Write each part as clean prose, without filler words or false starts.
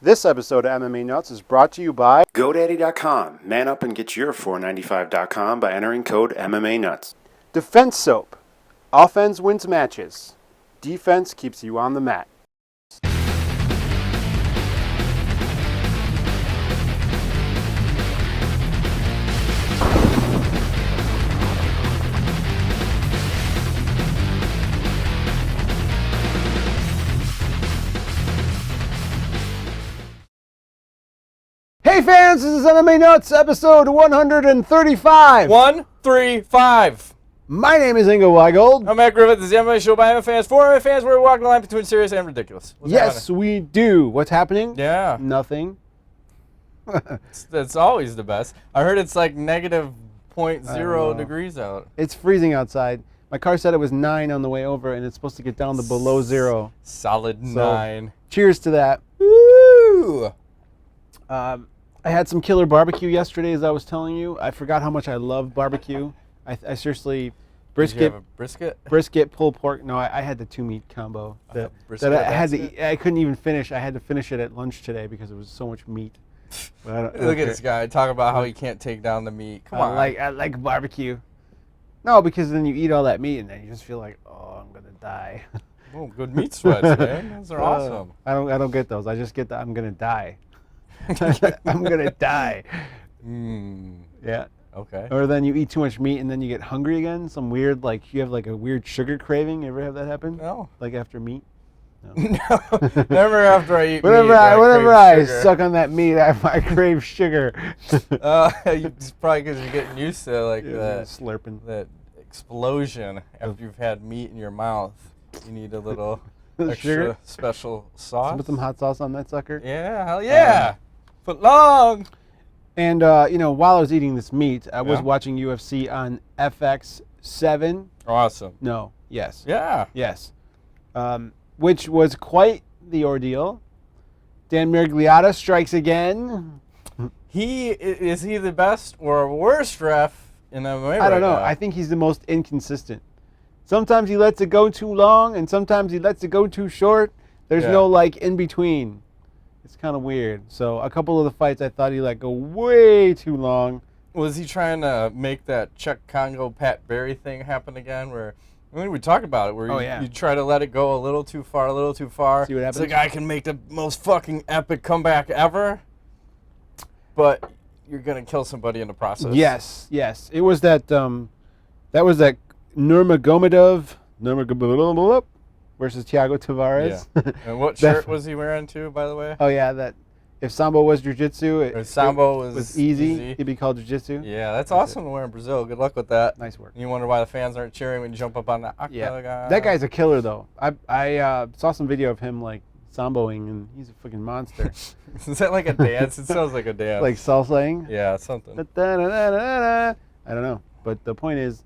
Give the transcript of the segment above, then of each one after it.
This episode of MMA Nuts is brought to you by GoDaddy.com. Man up and get your $4.95.com by entering code MMA Nuts. Defense Soap. Offense wins matches. Defense keeps you on the mat. Hey fans, this is MMA Nuts, episode 135. 135. My name is Ingo Weigold. I'm Matt Griffith. This is the MMA show by MMA fans for MMA fans, where we walk the line between serious and ridiculous. Yes, we do. What's happening? Yeah. Nothing. That's always the best. I heard it's like negative 0.0 degrees out. It's freezing outside. My car said it was 9 on the way over, and it's supposed to get down to below 0. Solid So, 9. Cheers to that. Woo! I had some killer barbecue yesterday, as I was telling you. I forgot how much I love barbecue. I seriously, Did you have a brisket? brisket, pulled pork. No, I had the 2-meat combo that I had to eat. I couldn't even finish. I had to finish it at lunch today because it was so much meat. But I don't Look at care. this guy talking about how he can't take down the meat. Come on. I like barbecue. No, because then you eat all that meat and then you just feel like, oh, I'm gonna die. Oh, good meat sweats, man. Those are awesome. I don't get those. I just get that I'm gonna die. I'm gonna die. Yeah. Okay. Or then you eat too much meat and then you get hungry again. Some weird, like, you have like a weird sugar craving. You ever have that happen? No. Like after meat? No. No. Never after I eat Whenever meat. I crave sugar. suck on that meat, I crave sugar. It's probably because you're getting used to like that slurping. that explosion after you've had meat in your mouth. You need a little extra Sugar? special sauce. Put some hot sauce on that sucker. Yeah, hell yeah. Foot long. And while I was eating this meat, I was Yeah. watching UFC on FX7. Awesome. No, yes. Yeah. Yes. Which was quite the ordeal. Dan Miragliotta strikes again. Is he the best or worst ref in MMA? I don't know. Now? I think he's the most inconsistent. Sometimes he lets it go too long, and sometimes he lets it go too short. There's Yeah. no, like, in between. It's kind of weird. So a couple of the fights I thought he let go way too long. Was he trying to make that Czech Congo Pat Barry thing happen again? Where we talked about it, where you try to let it go a little too far. See what happens? So the guy can make the most fucking epic comeback ever, but you're gonna kill somebody in the process. Yes. It was that. That was that Nurmagomedov versus Thiago Tavares. Yeah. And what shirt was he wearing too, by the way? Oh yeah, that if Sambo was jiu-jitsu, If Sambo was easy, it'd be called jiu-jitsu. Yeah, that's awesome to wear in Brazil. Good luck with that. Nice work. And you wonder why the fans aren't cheering when you jump up on the octagon. Yeah, that guy's a killer though. I saw some video of him like samboing, and he's a freaking monster. Is that like a dance? It sounds like a dance. Like salsaing. Yeah, something. I don't know, but the point is,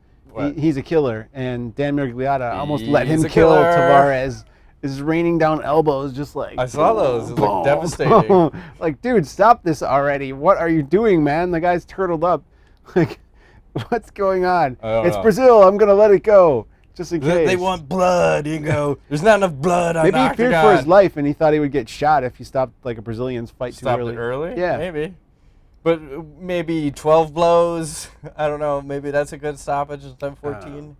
he's a killer, and Dan Miragliotta almost let him He's a kill killer. Tavares. Is raining down elbows, just like I saw those. It boom, looked devastating. boom. Like, dude, stop this already! What are you doing, man? The guy's turtled up. Like, what's going on? It's Brazil. I'm gonna let it go, just in case. They want blood. You go. There's not enough blood on Maybe the he feared octagon. for his life, and he thought he would get shot if he stopped like a Brazilian's fight Stopped too early. it early? Yeah, Maybe. But maybe 12 blows. I don't know. Maybe that's a good stoppage instead of 14.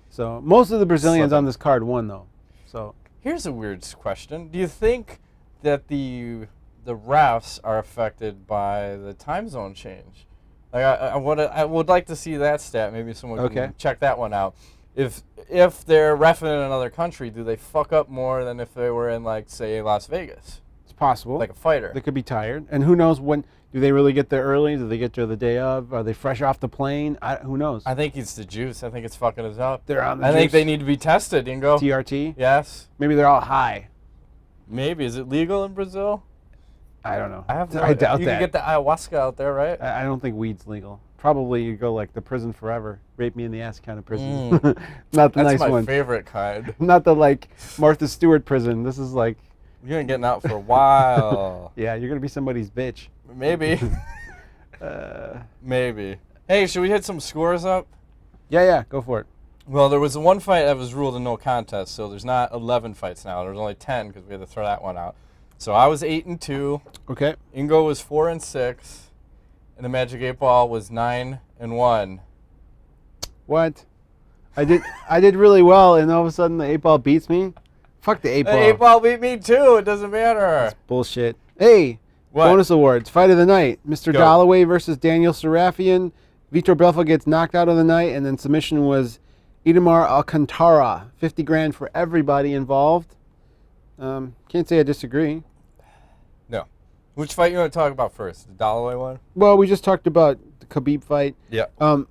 So most of the Brazilians on this card won, though. So here's a weird question. Do you think that the refs are affected by the time zone change? Like I would like to see that stat. Maybe someone can check that one out. If they're reffing in another country, do they fuck up more than if they were in, like, say, Las Vegas? it's possible. Like a fighter. They could be tired, and who knows when? Do they really get there early? Do they get there the day of? Are they fresh off the plane? Who knows? I think it's the juice. I think it's fucking us up. They're on the I think juice. they need to be tested, Ingo. TRT. Yes. Maybe they're all high. Maybe. Is it legal in Brazil? I don't know. I doubt that. You can get the ayahuasca out there, right? I don't think weed's legal. Probably you go like the prison forever, rape me in the ass kind of prison. Not the That's nice my one. favorite kind. Not the like Martha Stewart prison. This is like. You ain't getting out for a while. Yeah, you're gonna be somebody's bitch. Maybe. Maybe. Hey, should we hit some scores up? Yeah, go for it. Well, there was the one fight that was ruled a no contest, so there's not 11 fights now. There's only 10 because we had to throw that one out. So I was 8-2. Okay. Ingo was 4-6. And the Magic 8 Ball was 9-1. What? I did really well, and all of a sudden the 8 Ball beats me? Fuck the 8 Ball. The 8 Ball beat me too. It doesn't matter. That's bullshit. Hey, what? Bonus awards. Fight of the night. Mr. Go. Dollaway versus Daniel Sarafian. Vitor Belfort gets knocked out of the night, and then submission was Idemar Alcantara. 50 grand for everybody involved. Can't say I disagree. No. Which fight you want to talk about first? The Dollaway one? Well, we just talked about the Khabib fight. Yeah.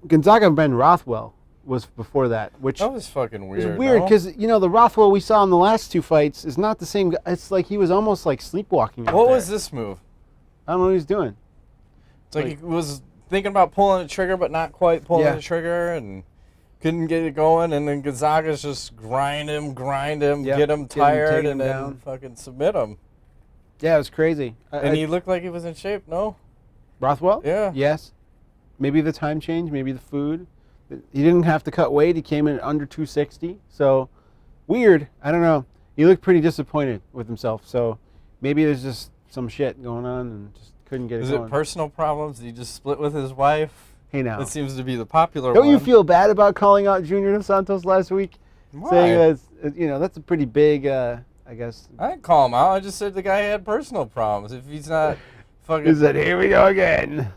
Gonzaga Ben Rothwell was before that, which that was fucking weird. It's weird because the Rothwell we saw in the last two fights is not the same guy. It's like he was almost like sleepwalking. What was this move? I don't know what he's doing. It's like he was thinking about pulling the trigger, but not quite pulling the trigger, and couldn't get it going. And then Gonzaga's just grind him, get him tired, and then fucking submit him. Yeah, it was crazy. And he looked like he was in shape, no? Rothwell? Yeah. Yes. Maybe the time change, maybe the food. He didn't have to cut weight. He came in at under 260. So, weird. I don't know. He looked pretty disappointed with himself. So, maybe there's just some shit going on and just couldn't get it going. Is it personal problems? Did he just split with his wife? Hey, now. That seems to be the popular Don't one. you feel bad about calling out Junior Dos Santos last week? Why? Saying that's a pretty big, I guess. I didn't call him out. I just said the guy had personal problems. If he's not fucking... He said, here we go again.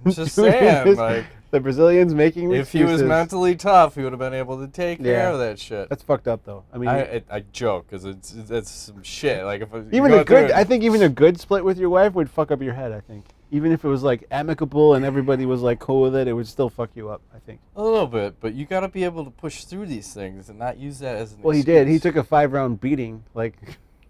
I'm just saying, like... The Brazilians making excuses. If he was mentally tough, he would have been able to take care of that shit. That's fucked up, though. I mean, I joke because it's some shit. Like if I think even a good split with your wife would fuck up your head. I think even if it was like amicable and everybody was like cool with it, it would still fuck you up. I think a little bit, but you got to be able to push through these things and not use that as an excuse. He did. He took a 5-round beating, like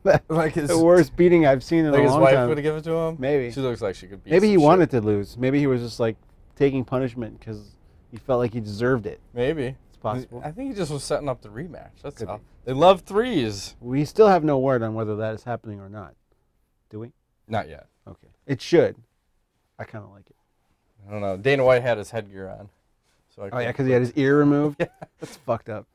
the worst beating I've seen in a long time. Like his wife would have given it to him. Maybe she looks like she could beat. Maybe he wanted to lose. Maybe he was just like taking punishment because he felt like he deserved it. Maybe. It's possible. I think he just was setting up the rematch. That's all. They love threes. We still have no word on whether that is happening or not. Do we? Not yet. Okay. It should. I kind of like it. I don't know. Dana White had his headgear on. So because he had his ear removed? Yeah. That's fucked up.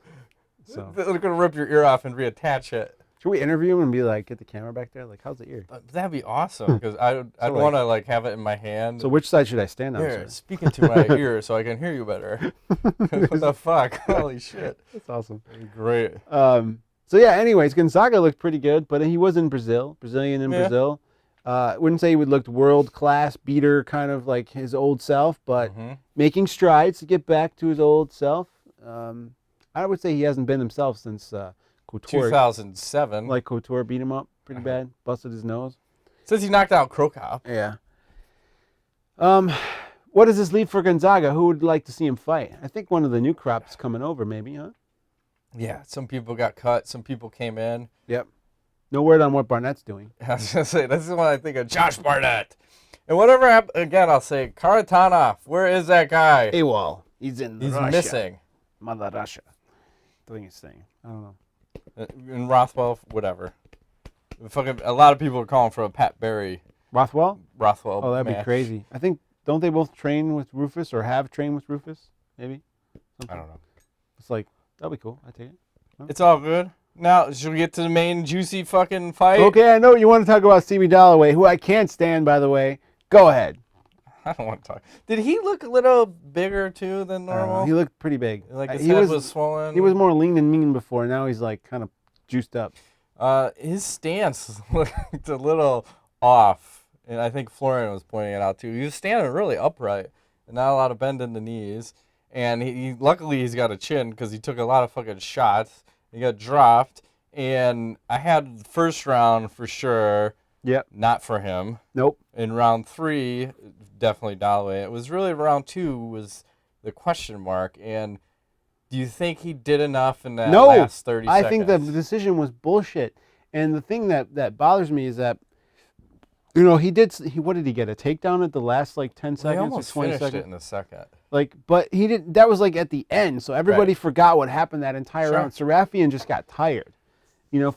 So they're going to rip your ear off and reattach it. Should we interview him and be like, get the camera back there? Like, how's the ear? That'd be awesome because I'd want to like have it in my hand. So which side should I stand on? Here, speaking to my ear so I can hear you better. What the fuck? Holy shit. That's awesome. Great. So yeah, anyways, Gonzaga looked pretty good, but he was in Brazilian in Brazil. I wouldn't say he would looked world-class beater, kind of like his old self, but making strides to get back to his old self. I would say he hasn't been himself since... Couture, 2007. Like Couture beat him up pretty bad, busted his nose. Since he knocked out Krokop. Yeah. What does this leave for Gonzaga? Who would like to see him fight? I think one of the new crops coming over, maybe, huh? Yeah, some people got cut, some people came in. Yep. No word on what Barnett's doing. I was going to say, this is when I think of Josh Barnett. And whatever happened, again, I'll say, Karatanov, where is that guy? AWOL. He's Russia. Missing. Mother Russia. Doing his thing. I don't know. In Rothwell, whatever. Fucking, a lot of people are calling for a Pat Barry. Rothwell? Rothwell. Oh, that'd be crazy. I think, don't they both train with Rufus or have trained with Rufus? Maybe? Something. I don't know. It's like, that'd be cool. I take it. Huh? It's all good. Now, should we get to the main juicy fucking fight? Okay, I know you want to talk about Stevie Dollaway, who I can't stand, by the way. Go ahead. I don't want to talk. Did he look a little bigger, too, than normal? He looked pretty big. Like his head was swollen? He was more lean and mean before. Now he's like kind of juiced up. His stance looked a little off. And I think Florian was pointing it out, too. He was standing really upright and not a lot of bend in the knees. And luckily he's got a chin because he took a lot of fucking shots. He got dropped. And I had the first round for sure. Yep. Not for him. Nope. In round 3, definitely Dollaway. It was really round 2 was the question mark. And do you think he did enough in that last 30 seconds? I think the decision was bullshit. And the thing that bothers me is that, what did he get? A takedown at the last 10 seconds he almost or 20 finished seconds? it in the second. But he didn't. That was at the end, so everybody forgot what happened that entire round. Sarafian just got tired.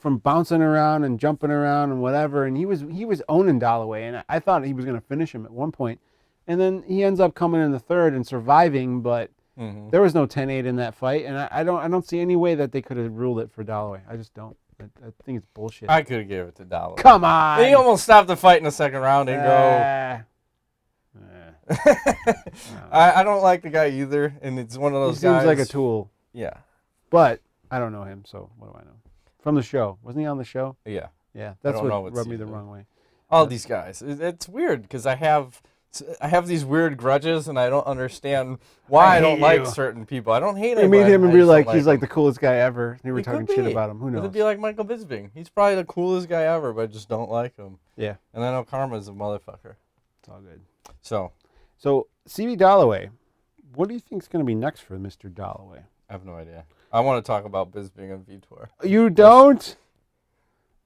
From bouncing around and jumping around and whatever, and he was owning Dollaway, and I thought he was going to finish him at one point, and then he ends up coming in the third and surviving, but there was no 10-8 in that fight, and I don't see any way that they could have ruled it for Dollaway. I just don't. I think it's bullshit. I could have gave it to Dollaway. Come on! He almost stopped the fight in the second round and go. I don't like the guy either, and it's one of those guys. He seems like a tool. Yeah. But I don't know him, so what do I know? From the show. Wasn't he on the show? Yeah. Yeah, that's what rubbed me the wrong way. All these guys. It's weird because I have these weird grudges, and I don't understand why I don't like certain people. I don't hate him. You meet him and be like, he's like the coolest guy ever. And you were talking shit about him. Who knows? It'd be like Michael Bisping. He's probably the coolest guy ever, but I just don't like him. Yeah. And I know Karma's a motherfucker. It's all good. So CB Dollaway, what do you think is going to be next for Mr. Dollaway? I have no idea. I want to talk about Bisping and Vitor. You don't?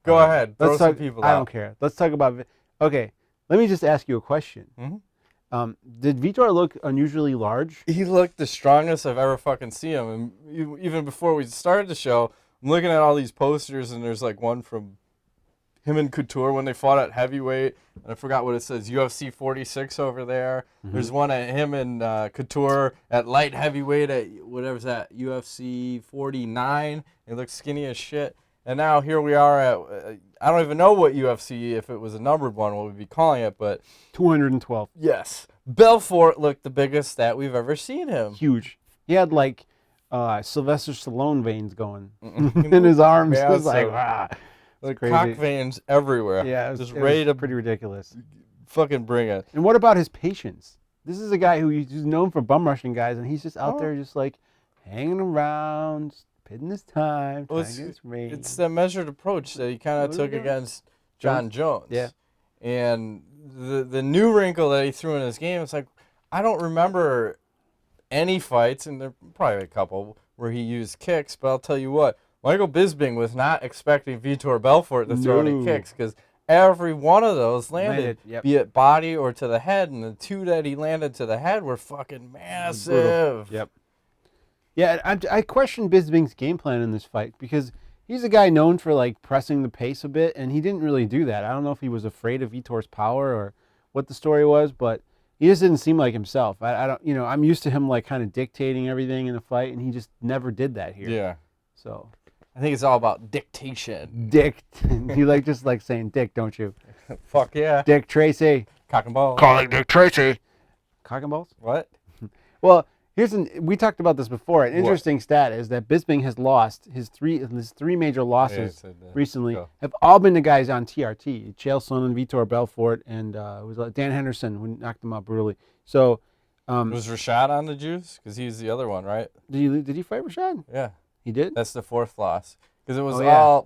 Go ahead. Throw some people out. I don't care. Let's talk about... Okay, let me just ask you a question. Mm-hmm. Did Vitor look unusually large? He looked the strongest I've ever fucking seen him. And even before we started the show, I'm looking at all these posters, and there's like one from him and Couture when they fought at heavyweight. And I forgot what it says, UFC 46 over there. Mm-hmm. There's one at him and Couture at light heavyweight at whatever's that, UFC 49. He looked skinny as shit. And now here we are at, I don't even know what UFC, if it was a numbered one, what we'd be calling it, but... 212. Yes. Belfort looked the biggest that we've ever seen him. Huge. He had like Sylvester Stallone veins going in his arms. It was like, wow. Like cock veins everywhere. Yeah, it was pretty ridiculous. Fucking bring it. And what about his patience? This is a guy who's known for bum rushing guys, and he's just out there just like hanging around, pitting his time, trying to get his range. It's the measured approach that he kind of took against John Jones. Yeah. And the new wrinkle that he threw in his game, it's like, I don't remember any fights, and there are probably a couple, where he used kicks, but I'll tell you what, Michael Bisping was not expecting Vitor Belfort to throw any kicks, because every one of those landed, be it body or to the head, and the two that he landed to the head were fucking massive. Yep. Yeah, I question Bisping's game plan in this fight, because he's a guy known for like pressing the pace a bit, and he didn't really do that. I don't know if he was afraid of Vitor's power or what the story was, but he just didn't seem like himself. I don't, I'm used to him like kind of dictating everything in the fight, and he just never did that here. Yeah. So I think it's all about dictation. You just like saying dick, don't you? Fuck yeah. Dick Tracy. Cock and balls. Calling Dick Tracy. Cock and balls? What? Well, we talked about this before. An interesting stat is that Bisping has lost his three major losses recently have all been the guys on TRT. Chael Sonnen, Vitor Belfort, and it was Dan Henderson who knocked him out brutally. So was Rashad on the juice? Because he's the other one, right? Did he fight Rashad? Yeah. He did? That's the fourth loss. Because it was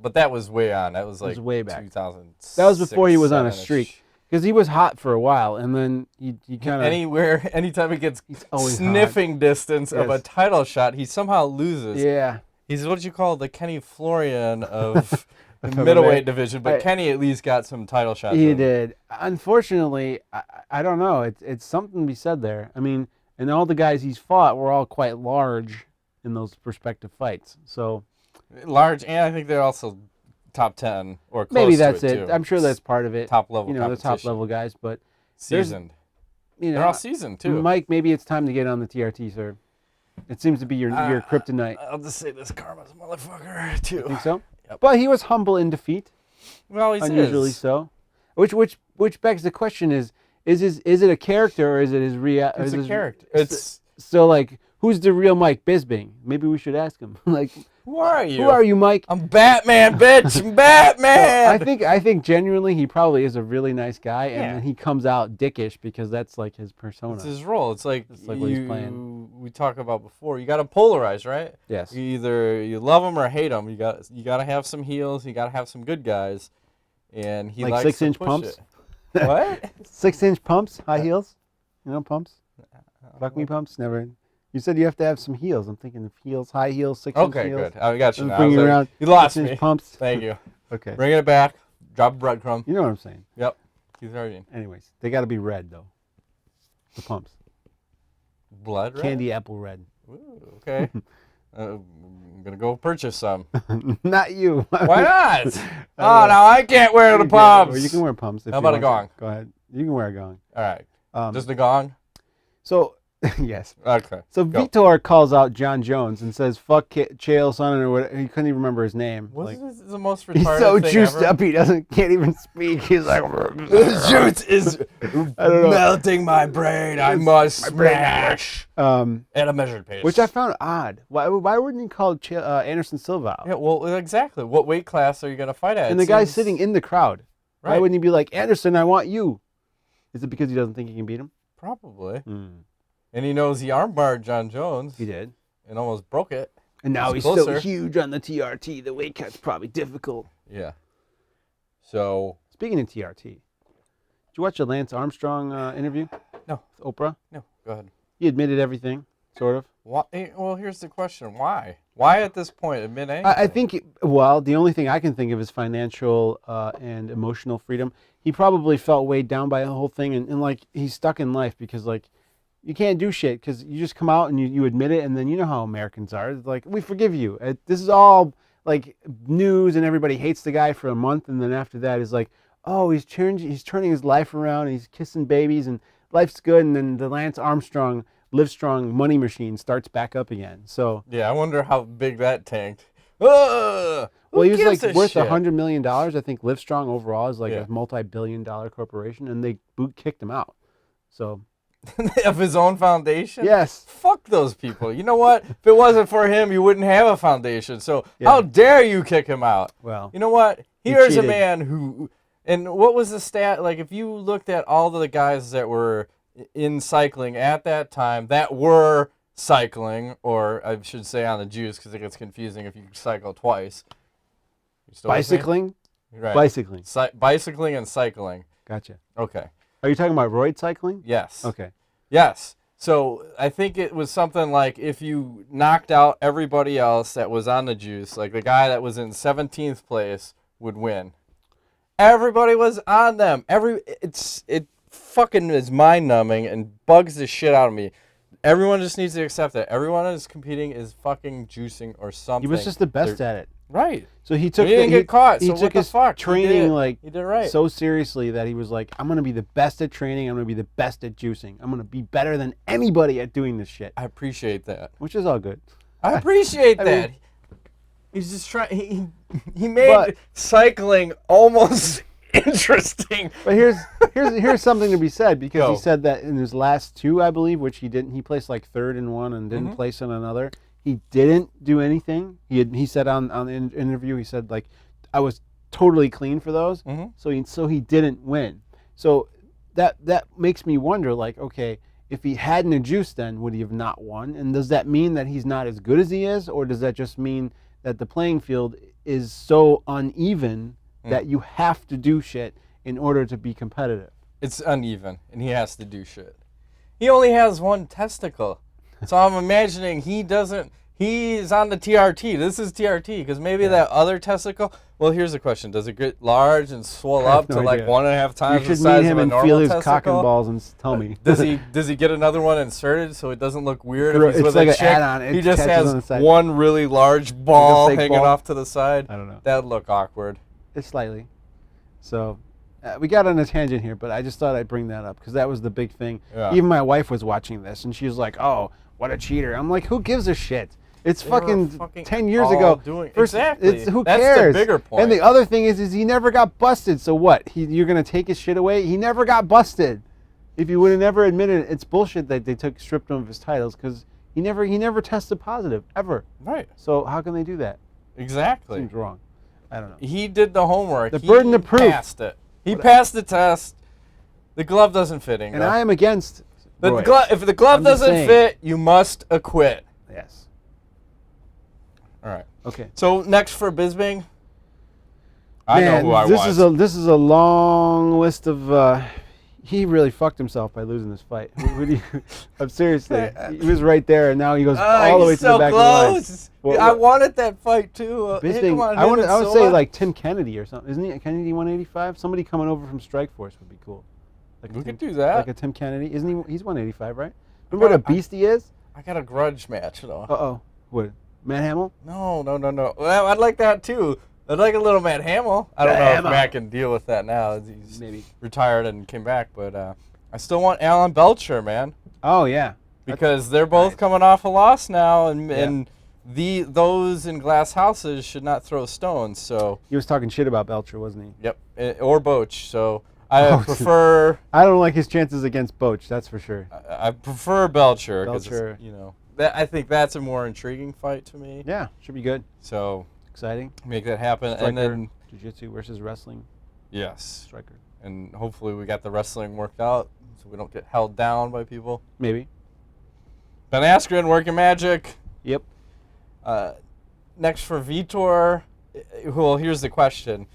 but that was way on. That was like way back. 2006. That was before he was on a streak. Because he was hot for a while, and then he kind of... Anytime he gets sniffing distance of a title shot, he somehow loses. Yeah. He's what you call the Kenny Florian of the middleweight division, but Kenny at least got some title shots. He did. Unfortunately, I don't know. It's something to be said there. I mean, and all the guys he's fought were all quite large in those respective fights. So large, and I think they're also top 10 or close maybe that's to it. I'm sure that's part of it. Top level, the top level guys, but seasoned. They're all seasoned too. Mike, maybe it's time to get on the TRT, sir. It seems to be your kryptonite. I'll just say this karma's a motherfucker too. You think so? Yep. But he was humble in defeat. Well, he's unusually so. Which begs the question: is it a character or is it his real? It's a character. It's so like, who's the real Mike Bisping? Maybe we should ask him. Like, who are you? Who are you, Mike? I'm Batman, bitch. I'm Batman. I think genuinely he probably is a really nice guy, and then he comes out dickish because that's like his persona. It's his role. It's like what he's playing. We talked about before. You got to polarize, right? Yes. Either you love him or hate him. You got to have some heels. You got to have some good guys, and he likes 6-inch to push pumps. It. What? 6-inch pumps, high heels. You know pumps. Fuck me pumps. Never. You said you have to have some heels. I'm thinking of heels, high heels, 6-inch heels. Okay, good. I got you now. Bring it around. You lost me. Pumps. Thank you. Okay. Bringing it back. Drop a breadcrumb. You know what I'm saying. Yep. Keep starting. Anyways, they got to be red, though. The pumps. Blood red? Candy apple red. Ooh, okay. I'm going to go purchase some. Not you. Why not? Now I can't wear the pumps. Well, you can wear pumps. How about a gong? Go ahead. You can wear a gong. All right. Just a gong? So Yes. Okay. So go. Vitor calls out John Jones and says, "Fuck Chael Sonnen," or what? He couldn't even remember his name. This is the most retarded he's so thing juiced ever. up he can't even speak. He's like, the juice is melting my brain. I must smash at a measured pace. Which I found odd. Why wouldn't he call Anderson Silva out? Yeah, well, exactly. What weight class are you going to fight at? And the guy's sitting in the crowd. Right. Why wouldn't he be like, Anderson, I want you? Is it because he doesn't think he can beat him? Probably. And he knows he armbarred John Jones. He did. And almost broke it. And now he's so huge on the TRT. The weight cut's probably difficult. Yeah. So. Speaking of TRT, did you watch the Lance Armstrong interview? No. With Oprah? No. Go ahead. He admitted everything, sort of. Well, here's the question. Why? Why at this point admit anything? I think, the only thing I can think of is financial and emotional freedom. He probably felt weighed down by the whole thing, and like, he's stuck in life because, like, you can't do shit because you just come out and you admit it, and then you know how Americans are. It's like, we forgive you. This is all, like, news, and everybody hates the guy for a month, and then after that is like, oh, he's turning his life around, and he's kissing babies, and life's good, and then the Lance Armstrong Livestrong money machine starts back up again. So yeah, I wonder how big that tanked. Well, he was like worth $100 million. I think Livestrong overall is like a multi-billion-dollar corporation, and they kicked him out. So of his own foundation? Yes. Fuck those people. You know what? If it wasn't for him, you wouldn't have a foundation. So how dare you kick him out? Well, you know what? Here's a man who, and what was the stat? Like, if you looked at all the guys that were in cycling at that time that were cycling, or I should say on the juice because it gets confusing if you cycle twice. Bicycling? Right. Bicycling. Bicycling and cycling. Gotcha. Okay. Are you talking about roid cycling? Yes. Okay. Yes. So I think it was something like if you knocked out everybody else that was on the juice, like the guy that was in 17th place would win. Everybody was on them. It fucking is mind-numbing and bugs the shit out of me. Everyone just needs to accept that. Everyone that is competing is fucking juicing or something. He was just the best at it. Right. So he took. He didn't get caught. He so took what the his fuck? training he did right. so seriously that he was like, I'm gonna be the best at training. I'm gonna be the best at juicing. I'm gonna be better than anybody at doing this shit. I appreciate that. Which is all good. I appreciate that. Mean, he's just trying. He made cycling almost interesting. But here's something to be said, because he said that in his last two, I believe, which he didn't. He placed like third in one and didn't place in another. He didn't do anything. He said on the interview, he said, like, I was totally clean for those. So he didn't win. So that makes me wonder, like, okay, if he hadn't a juice, then would he have not won? And does that mean that he's not as good as he is, or does that just mean that the playing field is so uneven that you have to do shit in order to be competitive? It's uneven, and he has to do shit. He only has one testicle. So I'm imagining he's on the TRT. This is TRT, because maybe that other testicle. Well, here's the question: does it get large and swell up to like 1.5 times the size of a normal testicle? You should meet him and feel his cock and balls and tell me. Does he get another one inserted so it doesn't look weird if he's with like a chick? Add-on. He just has one really large ball hanging off to the side. I don't know. That'd look awkward. It's slightly. So we got on a tangent here, but I just thought I'd bring that up because that was the big thing. Yeah. Even my wife was watching this, and she was like, "Oh, what a cheater!" I'm like, "Who gives a shit? It's fucking 10 years ago." Exactly. Who That's cares? The bigger point. And the other thing is he never got busted. So what? You're gonna take his shit away? He never got busted. If he would have never admitted it, it's bullshit that they stripped him of his titles, because he never tested positive ever. Right. So how can they do that? Exactly. Seems wrong. I don't know. He did the homework. The burden of proof. He passed it. He passed the test. The glove doesn't fit. And I am against. If the glove doesn't fit, you must acquit. Yes. All right. Okay. So next for Bisping, I know who I want. This is a long list of. He really fucked himself by losing this fight. I'm seriously. He was right there, and now he goes all the way to the back of the line. I wanted that fight too. Bisping, I would say like Tim Kennedy or something. Isn't he Kennedy 185? Somebody coming over from Strikeforce would be cool. Like we could do that. Like a Tim Kennedy. Isn't he? He's 185, right? Remember what a beast he is? I got a grudge match though. Uh-oh. What? Matt Hamill? No. Well, I'd like that too. I'd like a little Matt Hamill. I don't know if Matt can deal with that now. He's maybe retired and came back, but I still want Alan Belcher, man. Oh, yeah. because they're both coming off a loss now, and those in glass houses should not throw stones. So he was talking shit about Belcher, wasn't he? Yep, or Boach. So I prefer. I don't like his chances against Boach. That's for sure. I prefer Belcher. Belcher, I think that's a more intriguing fight to me. Yeah, should be good. So exciting. Make that happen, Striker, and then jiu-jitsu versus wrestling. Yes, striker. And hopefully we got the wrestling worked out, so we don't get held down by people. Maybe. Ben Askren working magic. Yep. Next for Vitor. Well, here's the question: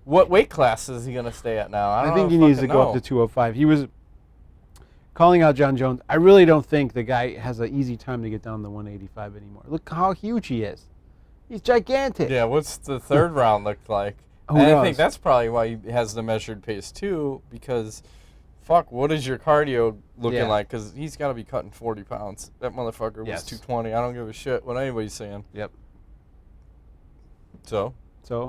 what weight class is he going to stay at now? I think he needs to go up to 205. He was calling out John Jones. I really don't think the guy has an easy time to get down to 185 anymore. Look how huge he is. He's gigantic. Yeah, what's the third round look like? And I think that's probably why he has the measured pace too, because fuck, what is your cardio looking like? Because he's got to be cutting 40 pounds. That motherfucker was 220. I don't give a shit what anybody's saying. Yep. So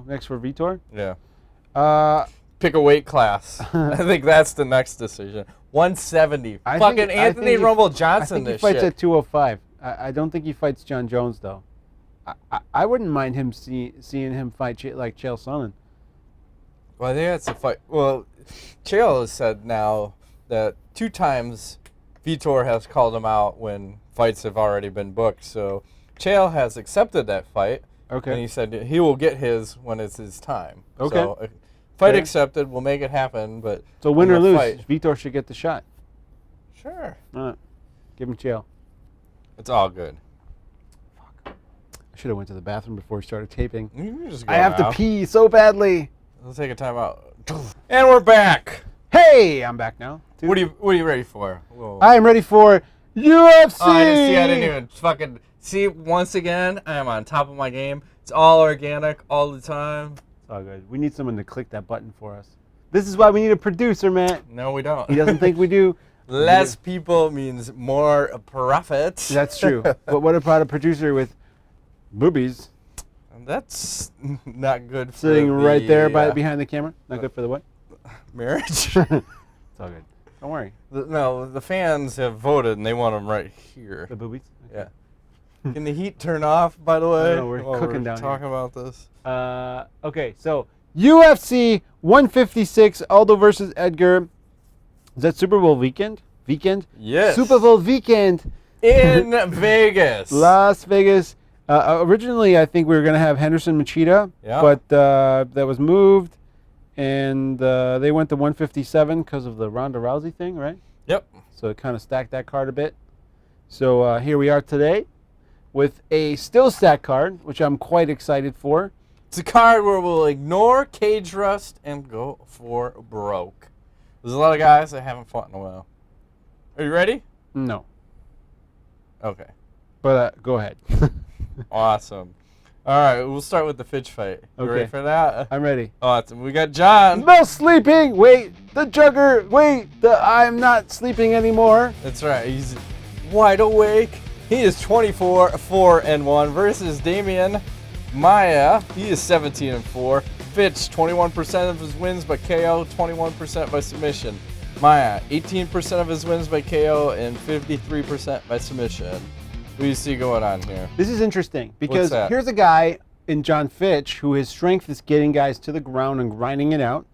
next for Vitor? Yeah. Pick a weight class. I think that's the next decision. 170. Fucking Anthony Rumble Johnson. I think he fights at 205. I don't think he fights John Jones though. I wouldn't mind him seeing him fight like Chael Sonnen. Well, I think that's a fight. Well, Chael has said now that 2 times Vitor has called him out when fights have already been booked. So Chael has accepted that fight. Okay. And he said he will get his when it's his time. Okay. So, fight accepted. We'll make it happen. But so win or lose, Vitor should get the shot. Sure. All right. Give him Chael. It's all good. Fuck. I should have went to the bathroom before we started taping. You can just go I have to pee so badly. Let's take a time out. And we're back. Hey, I'm back now. What are you ready for? Whoa. I am ready for UFC. Oh, I didn't even fucking see. Once again, I am on top of my game. It's all organic all the time. It's all good. We need someone to click that button for us. This is why we need a producer, man. No, we don't. He doesn't think we do. Less people means more profit. That's true. But what about a producer with boobies? That's not good for sitting right there behind the camera. Not good for the what? Marriage. It's all good. Don't worry. The fans have voted and they want them right here. The boobies? Okay. Yeah. Can the heat turn off, by the way? No, we're cooking down here. Talking about this. Okay, so UFC 156, Aldo versus Edgar. Is that Super Bowl weekend? Yes. Super Bowl weekend. In Vegas. Las Vegas. Originally, I think we were going to have Henderson Machida, but that was moved, and they went to 157 because of the Ronda Rousey thing, right? Yep. So it kind of stacked that card a bit. So here we are today with a still stacked card, which I'm quite excited for. It's a card where we'll ignore Cage Rust and go for broke. There's a lot of guys that haven't fought in a while. Are you ready? No. Okay. But go ahead. Awesome. All right, we'll start with the Fitch fight. You ready for that? I'm ready. Awesome. We got John. No sleeping. Wait, the jugger. Wait, I'm not sleeping anymore. That's right. He's wide awake. He is 24-4-1 versus Demian. Maia, he is 17-4. Fitch, 21% of his wins by KO, 21% by submission. Maia, 18% of his wins by KO and 53% by submission. What do you see going on here? This is interesting because here's a guy in John Fitch who his strength is getting guys to the ground and grinding it out.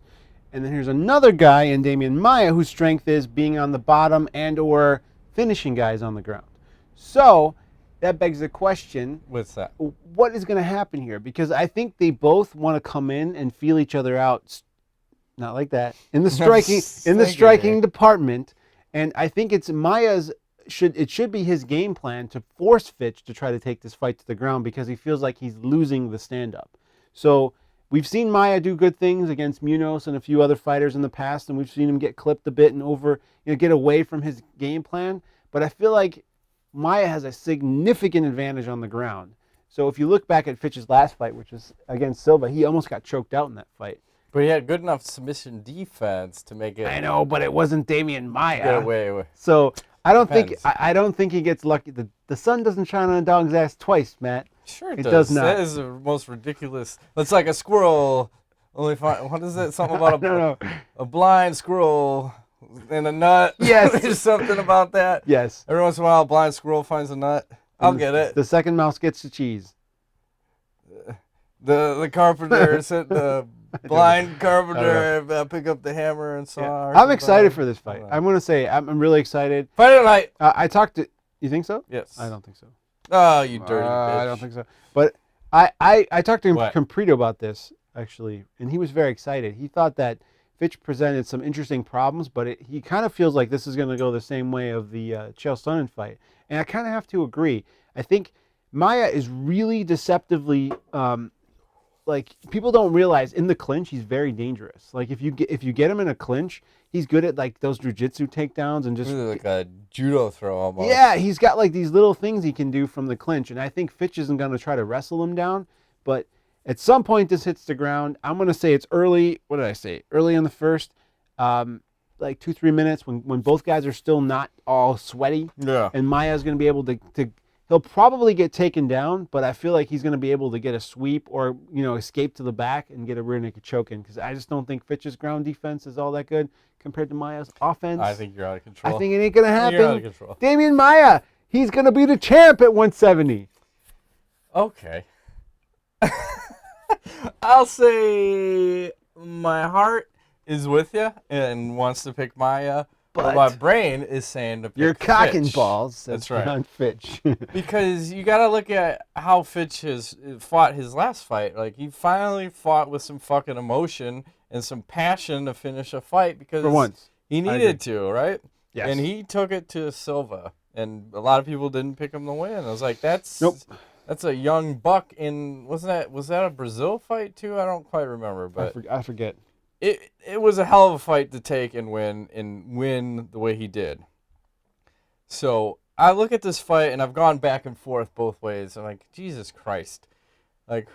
And then here's another guy in Demian Maia whose strength is being on the bottom and or finishing guys on the ground. So that begs the question. What's that? What is going to happen here? Because I think they both want to come in and feel each other out. Not like that. In the striking department. And I think it's Maia's it should be his game plan to force Fitch to try to take this fight to the ground because he feels like he's losing the stand-up. So we've seen Maia do good things against Munoz and a few other fighters in the past, and we've seen him get clipped a bit and get away from his game plan. But I feel like Maia has a significant advantage on the ground. So if you look back at Fitch's last fight, which was against Silva, he almost got choked out in that fight. But he had good enough submission defense to make it. I know, but it wasn't Demian Maia. Get away. So I don't think he gets lucky. The sun doesn't shine on a dog's ass twice, Matt. Sure it does not. That is the most ridiculous. It's like a squirrel only what is it? Something about a blind squirrel and a nut. Yes. There's something about that. Yes. Every once in a while, a blind squirrel finds a nut. I'll get it. The second mouse gets the cheese. The carpenter said the blind carpenter pick up the hammer and saw. I'm excited for this fight. I'm going to say I'm really excited. Fight tonight. I talked to. You think so? Yes. I don't think so. Oh, you dirty bitch. I don't think so. But I talked to Comprito about this actually, and he was very excited. He thought that Fitch presented some interesting problems, but he kind of feels like this is going to go the same way of the Chael Sonnen fight, and I kind of have to agree. I think Maia is really deceptively. Like, people don't realize in the clinch he's very dangerous. Like, if you get him in a clinch, he's good at like those jiu-jitsu takedowns and just like a judo throw almost. Yeah, he's got like these little things he can do from the clinch, and I think Fitch isn't going to try to wrestle him down, but at some point this hits the ground. I'm going to say it's early. What did I say? Early in the first, like 2-3 minutes when both guys are still not all sweaty. Yeah. And Maia's going to be able to he'll probably get taken down, but I feel like he's going to be able to get a sweep or, escape to the back and get a rear naked choke in, because I just don't think Fitch's ground defense is all that good compared to Maia's offense. I think you're out of control. I think it ain't going to happen. You're out of control. Demian Maia, he's going to be the champ at 170. Okay. I'll say my heart is with you and wants to pick Maia. But my brain is saying to pick your cock and Fitch. balls. That's right. On Fitch. Because you got to look at how Fitch has fought his last fight. Like, he finally fought with some fucking emotion and some passion to finish a fight because for once he needed to, right? Yes. And he took it to Silva, and a lot of people didn't pick him to win. I was like, that's a young buck. Was that a Brazil fight too? I don't quite remember, but I forget. It was a hell of a fight to take and win the way he did. So I look at this fight, and I've gone back and forth both ways. I'm like, Jesus Christ. Like,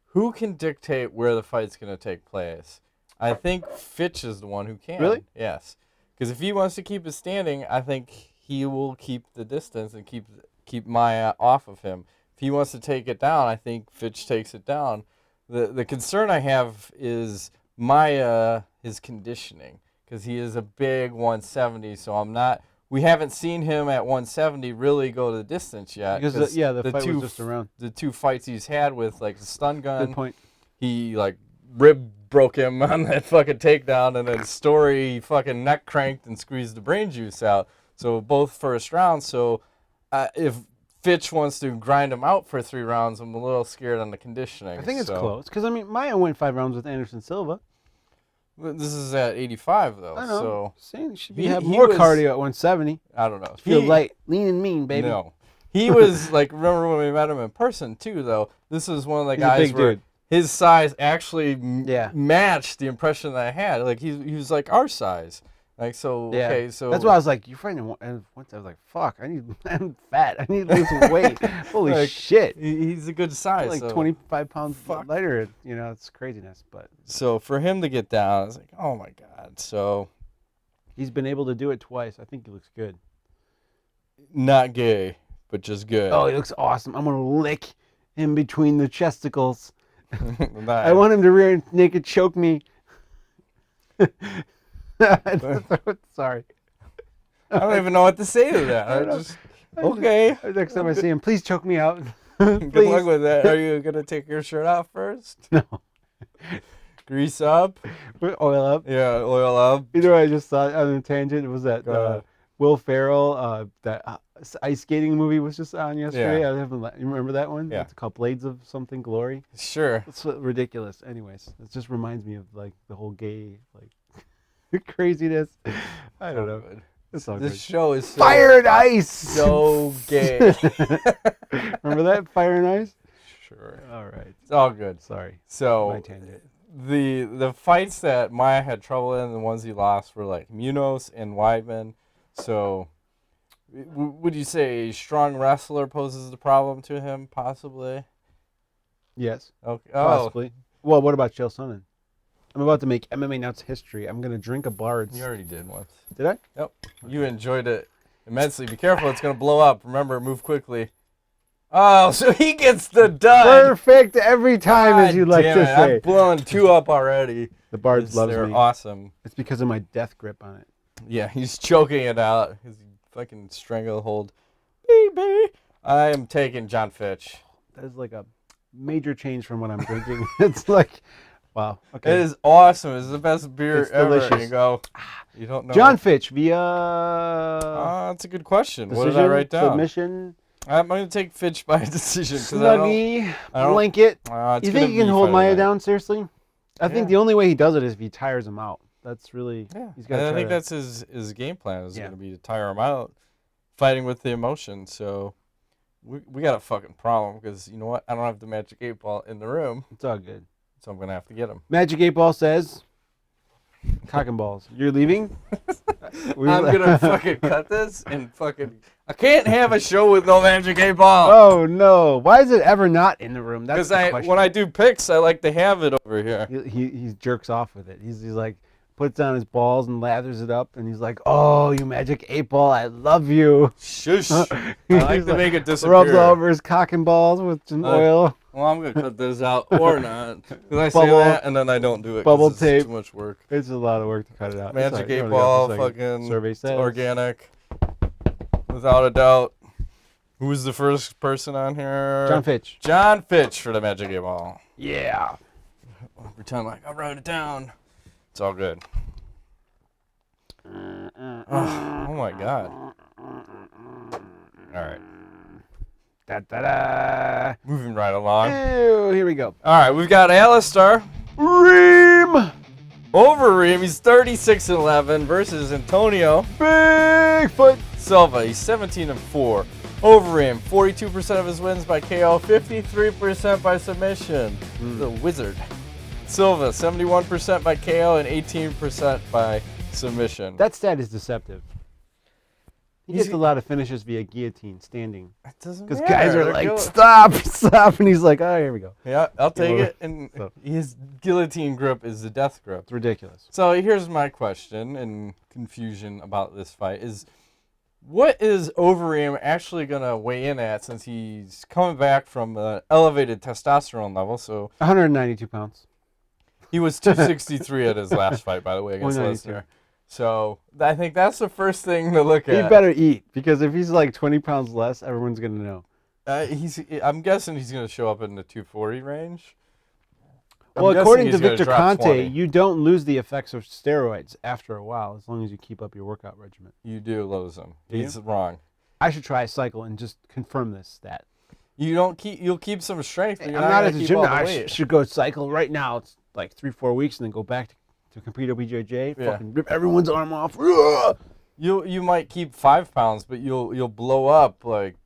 who can dictate where the fight's going to take place? I think Fitch is the one who can. Really? Yes. Because if he wants to keep it standing, I think he will keep the distance and keep Maia off of him. If he wants to take it down, I think Fitch takes it down. The concern I have is Maia, his conditioning, because he is a big 170, so we haven't seen him at 170 really go the distance yet. Because the fight was just around. The two fights he's had with, like, the stun gun. Good point. He, like, rib broke him on that fucking takedown, and then Story fucking neck cranked and squeezed the brain juice out. So both first rounds. So if Fitch wants to grind him out for 3 rounds, I'm a little scared on the conditioning. I think it's close, because, Maia went 5 rounds with Anderson Silva. This is at 85, though. I know. So saying should have more cardio at 170. I don't know. Feel light, lean and mean, baby. No. He was, like, remember when we met him in person, too, though? This is one of the guys where dude. His size actually matched the impression that I had. Like, he was, like, our size. Like, so, okay, so. That's why I was like, you're fighting once. I was like, fuck, I'm fat. I need to lose some weight. Holy like, shit. He's a good size. Like 25 pounds lighter. It's craziness. But so for him to get down, I was like, oh, my God. So. He's been able to do it twice. I think he looks good. Not gay, but just good. Oh, he looks awesome. I'm going to lick him between the chesticles. I want him to rear naked choke me. Sorry. I don't even know what to say to that. Okay. Next time I see him, please choke me out. Good luck with that. Are you going to take your shirt off first? No. Grease up? Oil up? Yeah, oil up. You know what I just saw on a tangent? It was that Will Ferrell, that ice skating movie was just on yesterday. Yeah. You remember that one? Yeah. It's called Blades of Something Glory. Sure. It's ridiculous. Anyways, it just reminds me of, like, the whole gay, like, craziness. I don't know. It's all this good. Show is so Fire and Ice. So gay. Remember that Fire and Ice? Sure. All right. It's all good. Sorry. So my tangent. The fights that Maia had trouble in, the ones he lost were like Munoz and Weidman. So would you say a strong wrestler poses the problem to him? Possibly. Yes. Okay. Possibly. Well, what about Chael Sonnen? I'm about to make MMA Nuts history. I'm going to drink a Bard's. You already did once. Did I? Yep. You enjoyed it immensely. Be careful. It's going to blow up. Remember, move quickly. Oh, so he gets the done. Perfect every time, as you like to say. I'm blowing 2 up already. The Bard's loves me. They're awesome. It's because of my death grip on it. Yeah, he's choking it out. His fucking stranglehold. Baby. I am taking John Fitch. That is like a major change from what I'm drinking. It's like, wow. Okay. It is awesome. It's the best beer ever. Delicious. And you go, you don't know. John Fitch via... That's a good question. Decision, what did I write down? Submission. I'm going to take Fitch by decision. Snuggie. I don't blanket. You think he can hold Maia down, seriously? I think the only way he does it is if he tires him out. That's really... Yeah. He's got. I think that's his game plan is going to be to tire him out, fighting with the emotion. So we got a fucking problem because, you know what? I don't have the Magic 8 Ball in the room. It's all good. So I'm going to have to get him. Magic 8 Ball says... Cock and balls. You're leaving? I'm going to fucking cut this and fucking... I can't have a show with no Magic 8 Ball. Oh, no. Why is it ever not in the room? That's the question. When I do picks, I like to have it over here. He jerks off with it. He's like, puts down his balls and lathers it up, and he's like, oh, you Magic 8 Ball, I love you. Shush. I like to make it disappear. Rubs all over his cock and balls with some oil. Well, I'm going to cut this out or not. Because I say that, and then I don't do it. Bubble tape. It's too much work. It's a lot of work to cut it out. Magic 8 Ball, fucking survey says. Organic. Without a doubt. Who's the first person on here? John Fitch. John Fitch for the Magic 8 Ball. Yeah. Pretend like I wrote it down. It's all good. Oh my god. All right. Da-da-da. Moving right along. Ew, here we go. All right, we've got Alistair. Reem. Overeem, he's 36-11 versus Antonio. Bigfoot. Silva, he's 17-4. Overeem, 42% of his wins by KO, 53% by submission. The wizard. Silva, 71% by KO and 18% by submission. That stat is deceptive. He gets a lot of finishes via guillotine, standing. It doesn't matter. Because guys are like, stop, and he's like, oh, here we go. Yeah, I'll take it. And his guillotine grip is the death grip. It's ridiculous. So here's my question and confusion about this fight is, what is Overeem actually going to weigh in at since he's coming back from an elevated testosterone level? So 192 pounds. He was 263 at his last fight, by the way, against Alistair. So I think that's the first thing to look at. He better eat, because if he's like 20 pounds less, everyone's going to know. I'm guessing he's going to show up in the 240 range. Well, according to Victor Conte, you don't lose the effects of steroids after a while, as long as you keep up your workout regimen. You do lose them. He's wrong. I should try a cycle and just confirm this stat. You'll keep some strength, but you're I'm not at going the to keep gym all now. the I weight. should go cycle right now. It's like 3-4 weeks, and then go back to compete at BJJ. Yeah. Fucking rip everyone's arm off. You might keep 5 pounds, but you'll blow up like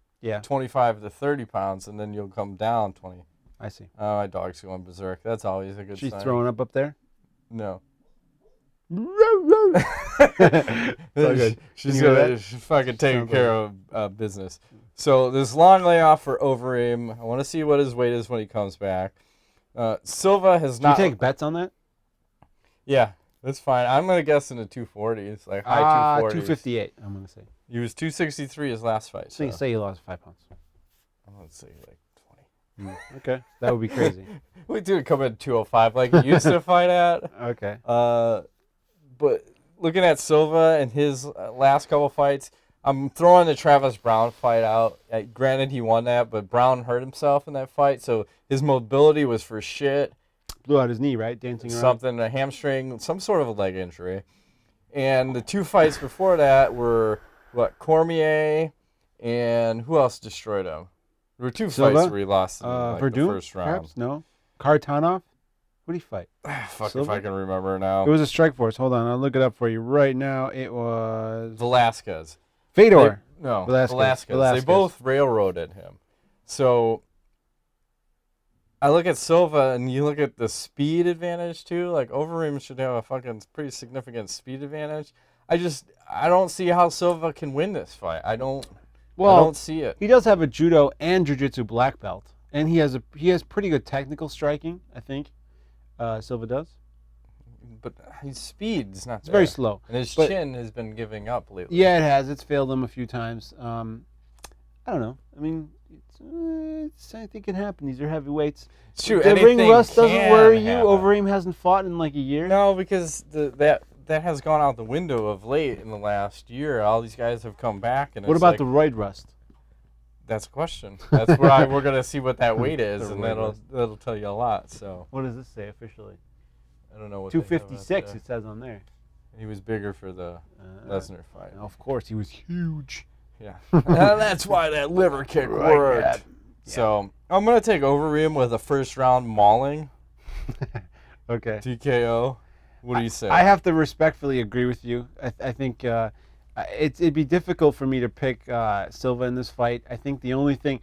25 to 30 pounds, and then you'll come down 20. I see. Oh, my dog's going berserk. That's always a good sign. She's throwing up there? No. Good. She's fucking taking care of business. So this long layoff for Overeem. I want to see what his weight is when he comes back. Silva has not. Do you take bets on that? Yeah, that's fine. I'm gonna guess in the 240s, like high 240s. 258. I'm gonna say. He was 263 his last fight. So you say he lost 5 pounds. Let's say like 20. Okay, that would be crazy. We do come in 205 like he used to fight at. Okay. But looking at Silva and his last couple fights, I'm throwing the Travis Brown fight out. Granted, he won that, but Brown hurt himself in that fight, so his mobility was for shit. Blew out his knee, right? Dancing around? Something, a hamstring, some sort of a leg injury. And the 2 fights before that were, Cormier and who else destroyed him? There were 2 Silva? fights where he lost in Verdun, the first round. Perhaps? No. Kartanov? What did he fight? Fuck if I can remember now. It was a Strikeforce. Hold on, I'll look it up for you right now. It was Velasquez. Fedor. Velasquez. They both railroaded him. So I look at Silva, and you look at the speed advantage too. Like Overeem should have a fucking pretty significant speed advantage. I don't see how Silva can win this fight. I don't see it. He does have a judo and jiu-jitsu black belt, and he has pretty good technical striking, I think. Silva does. But his speed is not It's very slow. And his chin has been giving up lately. Yeah, it has. It's failed him a few times. I don't know. I mean, I think it can happen. These are heavyweights. It's true. The ring rust doesn't worry you. Happen. Overeem hasn't fought in like a year. No, because that has gone out the window of late in the last year. All these guys have come back, and what about the roid rust? That's a question. That's where we're gonna see what that weight is, and that'll tell you a lot. So what does this say officially? I don't know what 256 it says on there. He was bigger for the Lesnar fight. Of course, he was huge. Yeah, that's why that liver kick worked. Yeah. So I'm gonna take Overeem with a first round mauling. Okay. TKO. What do you say? I have to respectfully agree with you. I think it'd be difficult for me to pick Silva in this fight. I think the only thing,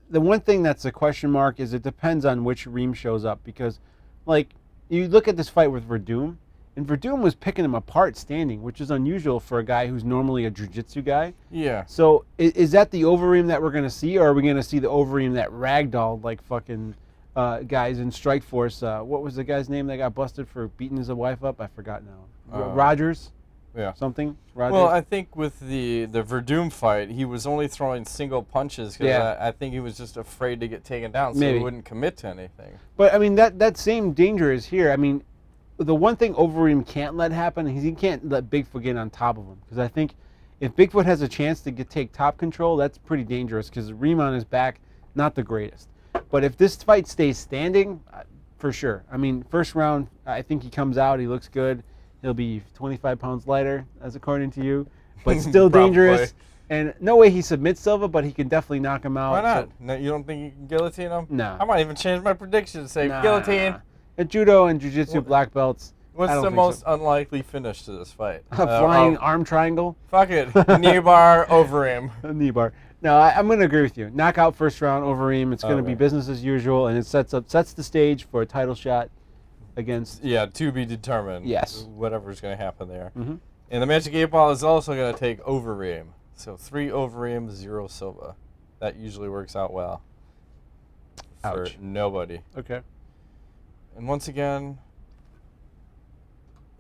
the one thing that's a question mark is it depends on which Reem shows up, because, like, you look at this fight with Verdum, and Verdum was picking him apart standing, which is unusual for a guy who's normally a jiu-jitsu guy. Yeah. So is that the Overeem that we're going to see, or are we going to see the Overeem that ragdolled like fucking guys in Strikeforce? What was the guy's name that got busted for beating his wife up? I forgot now. Rogers? Yeah. Something? Rogers? Well, I think with the Verdum fight, he was only throwing single punches because I think he was just afraid to get taken down, so he wouldn't commit to anything. But, I mean, that same danger is here. I mean, the one thing Overeem can't let happen is he can't let Bigfoot get on top of him, because I think if Bigfoot has a chance to take top control, that's pretty dangerous, because Reem on his back, not the greatest. But if this fight stays standing, for sure. I mean, first round, I think he comes out, he looks good. He'll be 25 pounds lighter, as according to you, but still dangerous. And no way he submits Silva, but he can definitely knock him out. Why not? No, you don't think you can guillotine him? No. I might even change my prediction to say guillotine. At judo and jiu-jitsu black belts. What's the most unlikely finish to this fight? A flying arm triangle? Fuck it. Knee bar, Overeem. Knee bar. No, I'm going to agree with you. Knockout first round, Overeem. It's going to be business as usual, and it sets the stage for a title shot against... Yeah, to be determined. Yes. Whatever's going to happen there. Mm-hmm. And the Magic 8 Ball is also going to take Overeem. So 3 Overeem, 0 Silva. That usually works out well. For nobody. Okay. And once again,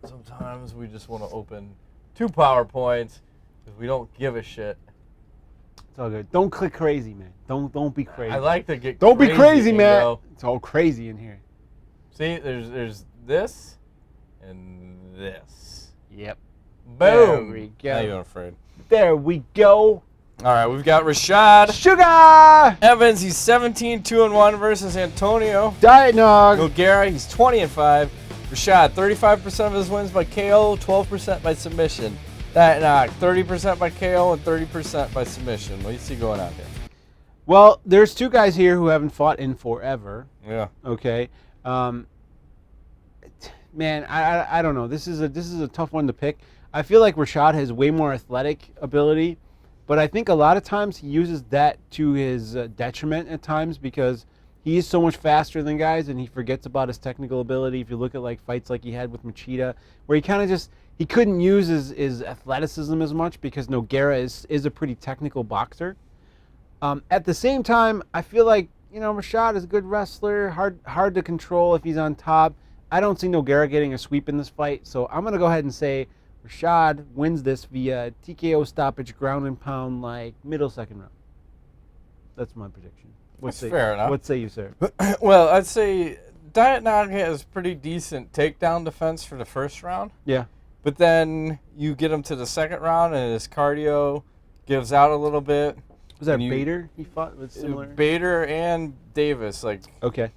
sometimes we just want to open 2 PowerPoints because we don't give a shit. It's all good. Don't click crazy, man. Don't be crazy. I like to get Don't crazy, be crazy, man. Go. It's all crazy in here. See, there's this and this. Yep. Boom. There we go. Now you're afraid. There we go. All right, we've got Rashad. Sugar! Evans, he's 17-2-1 versus Antonio. Diet Nog. Nogueira, he's 20-5. Rashad, 35% of his wins by KO, 12% by submission. Diet Nog, 30% by KO and 30% by submission. What do you see going on here? Well, there's 2 guys here who haven't fought in forever. Yeah. Okay. Man, I don't know. This is a tough one to pick. I feel like Rashad has way more athletic ability, but I think a lot of times he uses that to his detriment at times, because he is so much faster than guys and he forgets about his technical ability. If you look at like fights like he had with Machida, where he kind of just, he couldn't use his athleticism as much because Nogueira is a pretty technical boxer. At the same time, I feel like, you know, Rashad is a good wrestler, hard to control if he's on top. I don't see Nogueira getting a sweep in this fight, so I'm going to go ahead and say Rashad wins this via TKO stoppage, ground and pound, like middle second round. That's my prediction. That's fair enough. What say you, sir? Well, I'd say Diet Nog has pretty decent takedown defense for the first round. Yeah. But then you get him to the second round and his cardio gives out a little bit. Was that Bader he fought with similar? Bader and Davis. Okay.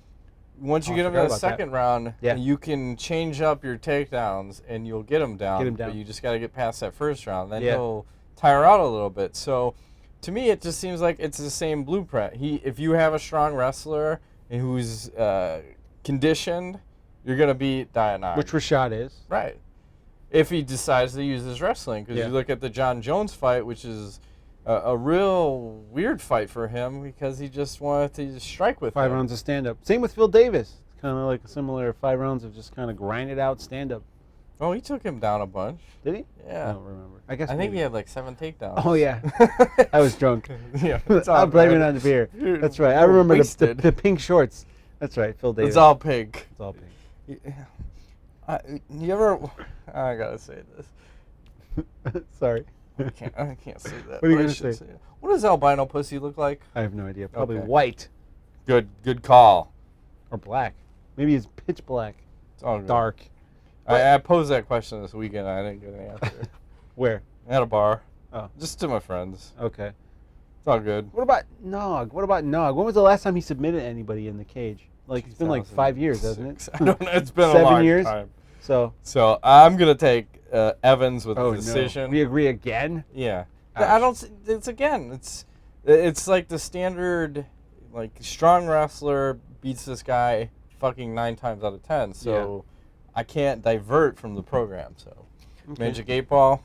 Once you get him to the second round, you can change up your takedowns and you'll get him down. But you just got to get past that first round. Then he'll tire out a little bit. So to me, it just seems like it's the same blueprint. If you have a strong wrestler who's conditioned, you're going to beat Diet Nog. Which Rashad is. Right. If he decides to use his wrestling. Because you look at the John Jones fight, which is a real weird fight for him because he just wanted to strike with 5 rounds of stand-up. Same with Phil Davis. It's kind of like a similar 5 rounds of just kind of grinded out stand-up. Oh, he took him down a bunch. Did he? Yeah. I don't remember. I think he had like 7 takedowns. Oh, yeah. I was drunk. Yeah. I'll blame it on the beer. That's right. I remember the pink shorts. That's right, Phil Davis. It's all pink. It's all pink. You ever... I got to say this. Sorry. I can't say that. What are you going to say? What does albino pussy look like? I have no idea. Probably white. Good call. Or black. Maybe it's pitch black. It's all good. Dark. I posed that question this weekend. I didn't get an answer. Where? At a bar. Oh. Just to my friends. Okay. It's all good. What about Nog? When was the last time he submitted anybody in the cage? Like, it's been like 5 years, hasn't it? I don't know. It's been 7 a long years? time. So I'm going to take Evans with the decision. No. We agree again? Yeah. Ouch. I don't. It's like the standard, like, strong wrestler beats this guy fucking 9 times out of 10. So I can't divert from the program. So Magic 8 Ball.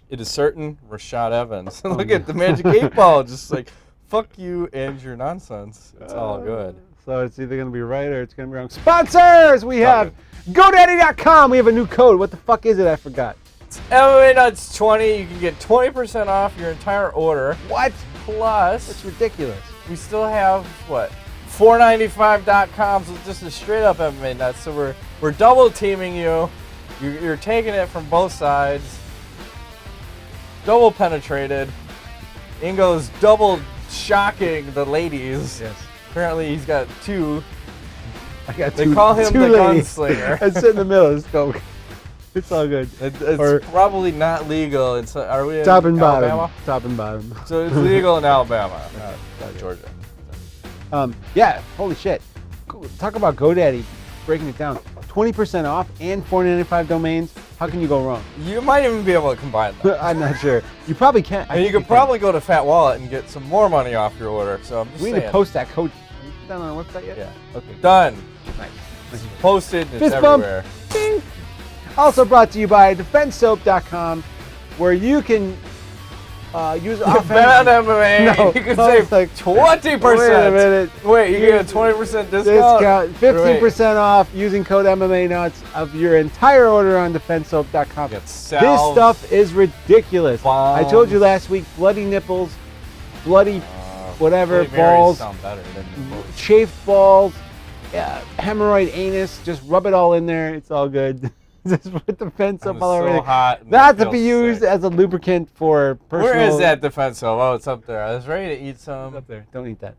It is certain Rashad Evans. Look at the Magic 8 Ball, just like, fuck you and your nonsense. It's all good. So it's either going to be right or it's going to be wrong. Sponsors! We have GoDaddy.com. We have a new code. What the fuck is it? I forgot. It's MMANUTS 20. You can get 20% off your entire order. What? Plus, That's ridiculous. we still have, what, 495.com, so just a straight up MMA nuts. So we're double teaming you. You're taking it from both sides. Double penetrated. Ingo's double shocking the ladies. Yes. Apparently he's got 2. I got They call him the gunslinger. I sit in the middle. It's all good. It's probably not legal. Are we in Top and Alabama? bottom. Top and bottom. So it's legal in Alabama, not Georgia. Yeah, holy shit. Talk about GoDaddy, breaking it down. 20% off and $4.95 domains. How can you go wrong? You might even be able to combine them. I'm not sure. You probably can't. And you could probably go to Fat Wallet and get some more money off your order. So I'm just We saying. need to post that code. Have you put that on our website yet? Yeah. Okay. Done. Nice. It's posted. It's Fist bump. everywhere. Bing. Also brought to you by DefenseSoap.com, where you can use offense. Bet on MMA. No, You can no, save it's like 20%. Wait a minute. Wait, you get a 20% discount? Discount 15% off using code MMANUTS of your entire order on DefenseSoap.com. Get This salves, stuff is ridiculous. bombs. I told you last week, bloody nipples, bloody whatever, Bloody Marys balls, sound better than chafed balls, hemorrhoid anus. Just rub it all in there. It's all good. Just put Defense Soap all over so it. hot. and Not it to feels be used sick. as a lubricant for personal. Where is that Defense Soap? Oh, it's up there. I was ready to eat It's some. up there. Don't eat that.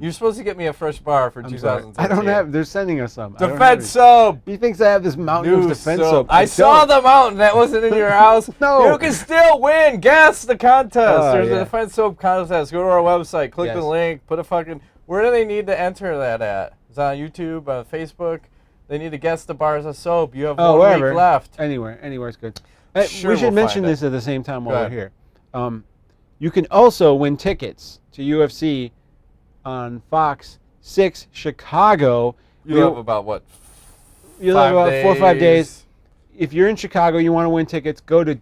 You're supposed to get me a fresh bar for I'm sorry. 2013. I don't have. They're sending us some. I don't have Defense any. Soap. He thinks I have this mountain New of Defense soap. Soap. I saw the mountain. That wasn't in your house. No. You can still win. Guess the contest. Oh, There's yeah. a Defense Soap contest. Go to our website. Click Yes. the link. Put a fucking. Where do they need to enter that at? Is that on YouTube, on Facebook? They need to guess the bars of soap. You have 1 wherever. week left. Anywhere's good. Sure, We should we'll mention find it. this at the same time while Go we're ahead. here. You can also win tickets to UFC on Fox 6 Chicago. You have about what? You'll have 5 about 4 or 5 days. days. If you're in Chicago, you want to win tickets, go to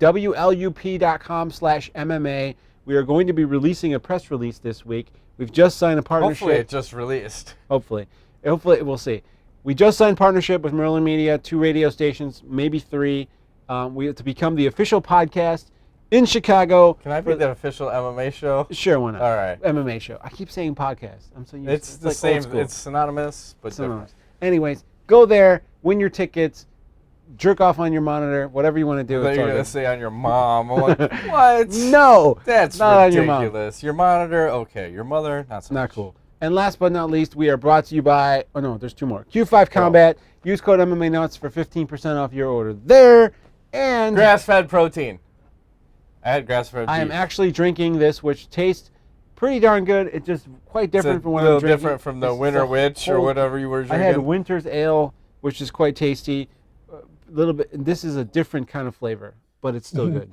WLUP.com/MMA. We are going to be releasing a press release this week. We've just signed a partnership. Hopefully it just released. Hopefully, we'll see. We just signed partnership with Merlin Media, 2 radio stations, maybe 3. We have to become the official podcast in Chicago. Can I be the official MMA show? Sure, why not? All right. MMA show. I keep saying podcast. I'm so used It's to the like same. old school. It's synonymous, but different. Anyways, go there, win your tickets, jerk off on your monitor, whatever you want to do. I thought It's you all were going to good. say on your mom. I'm like, what? No, That's not on your mom. ridiculous. Your monitor, okay. Your mother, not so Not much. cool. And last but not least, we are brought to you by, oh no, there's 2 more. Q5 Combat. Use code MMANUTS for 15% off your order there. And Grass-fed protein. I had grass-fed I am beef. actually drinking this, which tastes pretty darn good. It's just quite different It's from a what I'm little drinking. different from the It's Winter a Witch or whole- whatever you were I drinking. had Winter's Ale, which is quite tasty. A little bit. This is a different kind of flavor, but it's still good.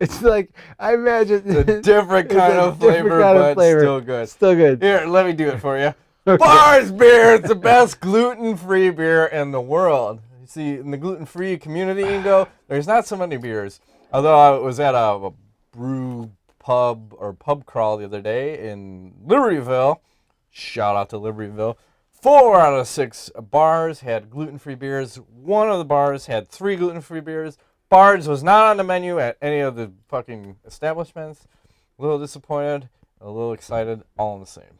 It's like, I imagine. It's a different kind of flavor, but still good. Still good. Here, let me do it for you. Okay. Bars Beer. It's the best gluten-free beer in the world. You see, in the gluten-free community, Ingo, there's not so many beers. Although I was at a brew pub or pub crawl the other day in Libertyville. Shout out to Libertyville. 4 out of 6 bars had gluten-free beers. 1 of the bars had 3 gluten-free beers. Bard's was not on the menu at any of the fucking establishments. A little disappointed, a little excited, all in the same.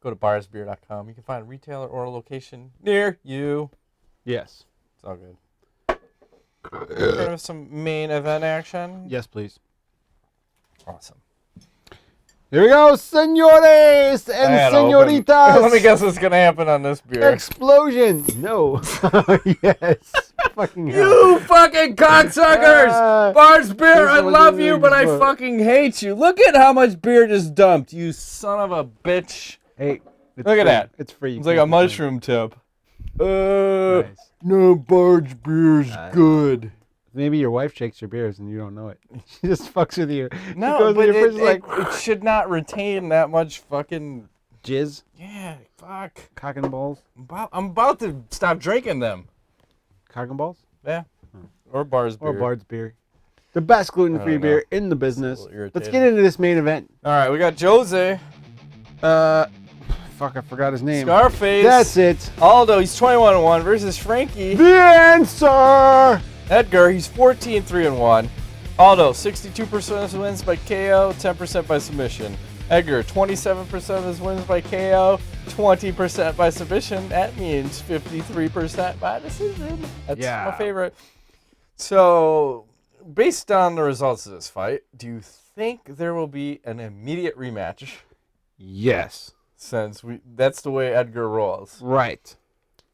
Go to barsbeer.com. You can find a retailer or a location near you. Yes. It's all good. Have some main event action. Yes, please. Awesome. Here we go, senores and senoritas. Let me guess what's going to happen on this beer. Explosion. No. Yes. Fucking hell. You fucking cocksuckers! Bars Beer, I love you, but I fucking hate you. Look at how much beer just dumped, you son of a bitch. Hey, look at that. It's free. It's like a mushroom tip. Nice. No, Barge Beer's good. Maybe your wife shakes your beers and you don't know it. She just fucks with you. No, but it should not retain that much fucking... Jizz? Yeah, fuck. Cock and balls? I'm about to stop drinking them. Cock and balls? Yeah. Or Bar's Beer. Or Bard's Beer. The best gluten-free beer in the business. Let's get into this main event. All right, we got Jose. Fuck, I forgot his name. Scarface. That's it. Aldo, he's 21-1 versus Frankie. The answer! Edgar, he's 14-3-1. Aldo, 62% of his wins by KO, 10% by submission. Edgar, 27% of his wins by KO, 20% by submission. That means 53% by decision. That's my favorite. So, based on the results of this fight, do you think there will be an immediate rematch? Yes. Since that's the way Edgar rolls. Right.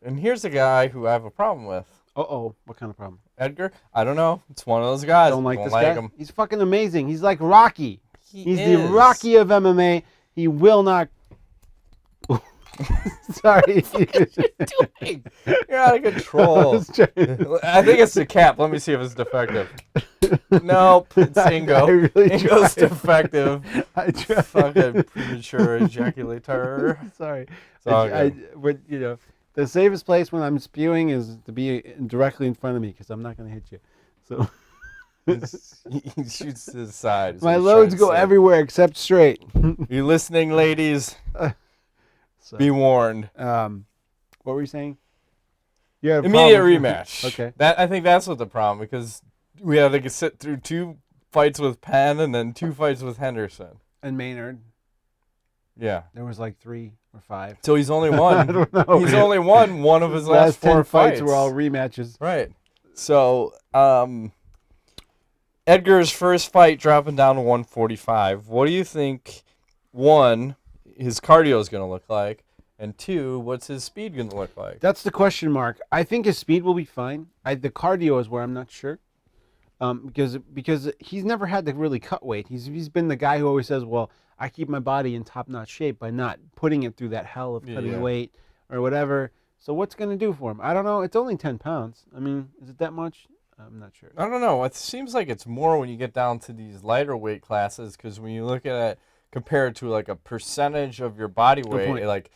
And here's a guy who I have a problem with. Uh-oh. What kind of problem? Edgar? I don't know. It's one of those guys. Don't like this guy? Him. He's fucking amazing. He's like Rocky. He's the Rocky of MMA. He will not... Sorry. What are you doing? You're out of control. I think it's the cap. Let me see if it's defective. Nope. It's Ingo. Ingo's defective. Fucking premature ejaculator. Sorry. But, you know, the safest place when I'm spewing is to be directly in front of me because I'm not going to hit you. So... He shoots to the side. My loads go everywhere except straight. You listening, ladies? Be warned. What were you saying? You had immediate rematch. Okay. I think that's what the problem, because we have to sit through 2 fights with Penn and then 2 fights with Henderson. And Maynard. Yeah. There was like 3 or 5. So he's only won. I don't know. He's only won one of his last 4 fights were all rematches. Right. So, Edgar's first fight dropping down to 145. What do you think, 1, his cardio is going to look like, and 2, what's his speed going to look like? That's the question mark. I think his speed will be fine. The cardio is where I'm not sure. Because he's never had to really cut weight. He's been the guy who always says, well, I keep my body in top-notch shape by not putting it through that hell of cutting weight or whatever. So what's going to do for him? I don't know. It's only 10 pounds. I mean, is it that much? I'm not sure. I don't know. It seems like it's more when you get down to these lighter weight classes, because when you look at it compared to like a percentage of your body weight, like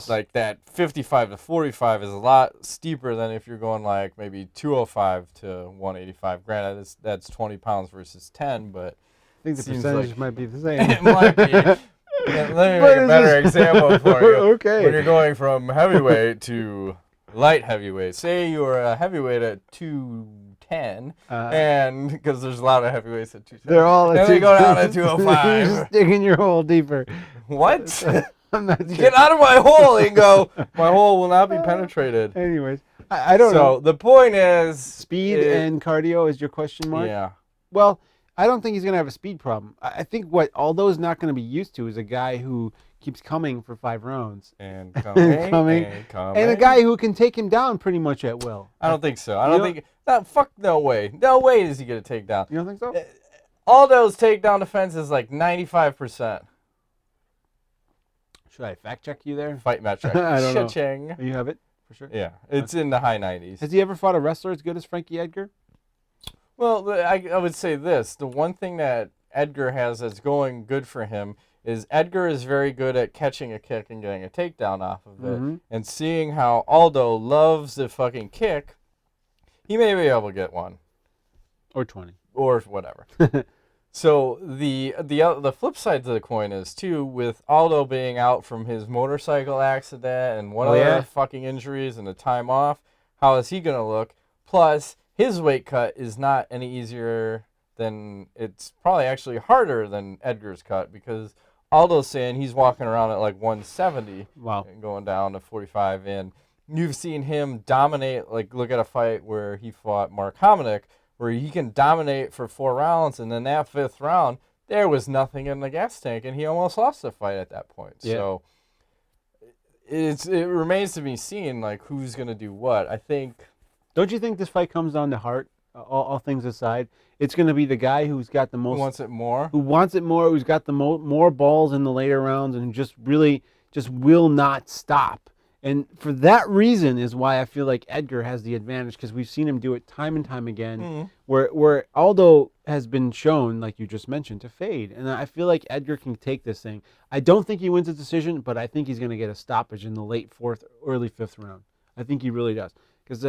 like that 55 to 45 is a lot steeper than if you're going like maybe 205 to 185. Granted, that's 20 pounds versus 10, but I think the percentage might be the same. It might be. Let me make a better example for you. Okay. When you're going from heavyweight to light heavyweight, say you're a heavyweight at 210, and because there's a lot of heavyweights at 210. They're all at 210. Then we go down to 205. You're just digging your hole deeper. What? I'm not sure. Get out of my hole, Ingo. My hole will not be penetrated. Anyways, I don't know. So the point is... Speed and cardio is your question mark? Yeah. Well, I don't think he's going to have a speed problem. I think what Aldo's not going to be used to is a guy who keeps coming for 5 rounds. And coming. And a guy who can take him down pretty much at will. I don't think so. I don't think... Fuck no way. No way is he going to take down. You don't think so? Aldo's takedown defense is like 95%. Should I fact check you there? Fight match check. I don't know. Cha-ching. You have it? For sure? Yeah. It's in the high 90s. Has he ever fought a wrestler as good as Frankie Edgar? Well, I would say this. The one thing that Edgar has that's going good for him is Edgar is very good at catching a kick and getting a takedown off of it. Mm-hmm. And seeing how Aldo loves the fucking kick, he may be able to get one. Or 20. Or whatever. So the flip side to the coin is, too, with Aldo being out from his motorcycle accident and one other fucking injuries and the time off, how is he going to look? Plus, his weight cut is not any easier than, it's probably actually harder than Edgar's cut, because Aldo's saying he's walking around at like 170 and going down to 45. And you've seen him dominate, like look at a fight where he fought Mark Hominick, where he can dominate for 4 rounds, and then that 5th round, there was nothing in the gas tank, and he almost lost the fight at that point. Yeah. So it remains to be seen, like, who's going to do what. I think... Don't you think this fight comes down to heart, all things aside? It's going to be the guy who's got the most... Who wants it more? Who wants it more, who's got the more balls in the later rounds, and just really just will not stop. And for that reason is why I feel like Edgar has the advantage, because we've seen him do it time and time again, where Aldo has been shown, like you just mentioned, to fade. And I feel like Edgar can take this thing. I don't think he wins a decision, but I think he's going to get a stoppage in the late 4th, early 5th round. I think he really does. Because,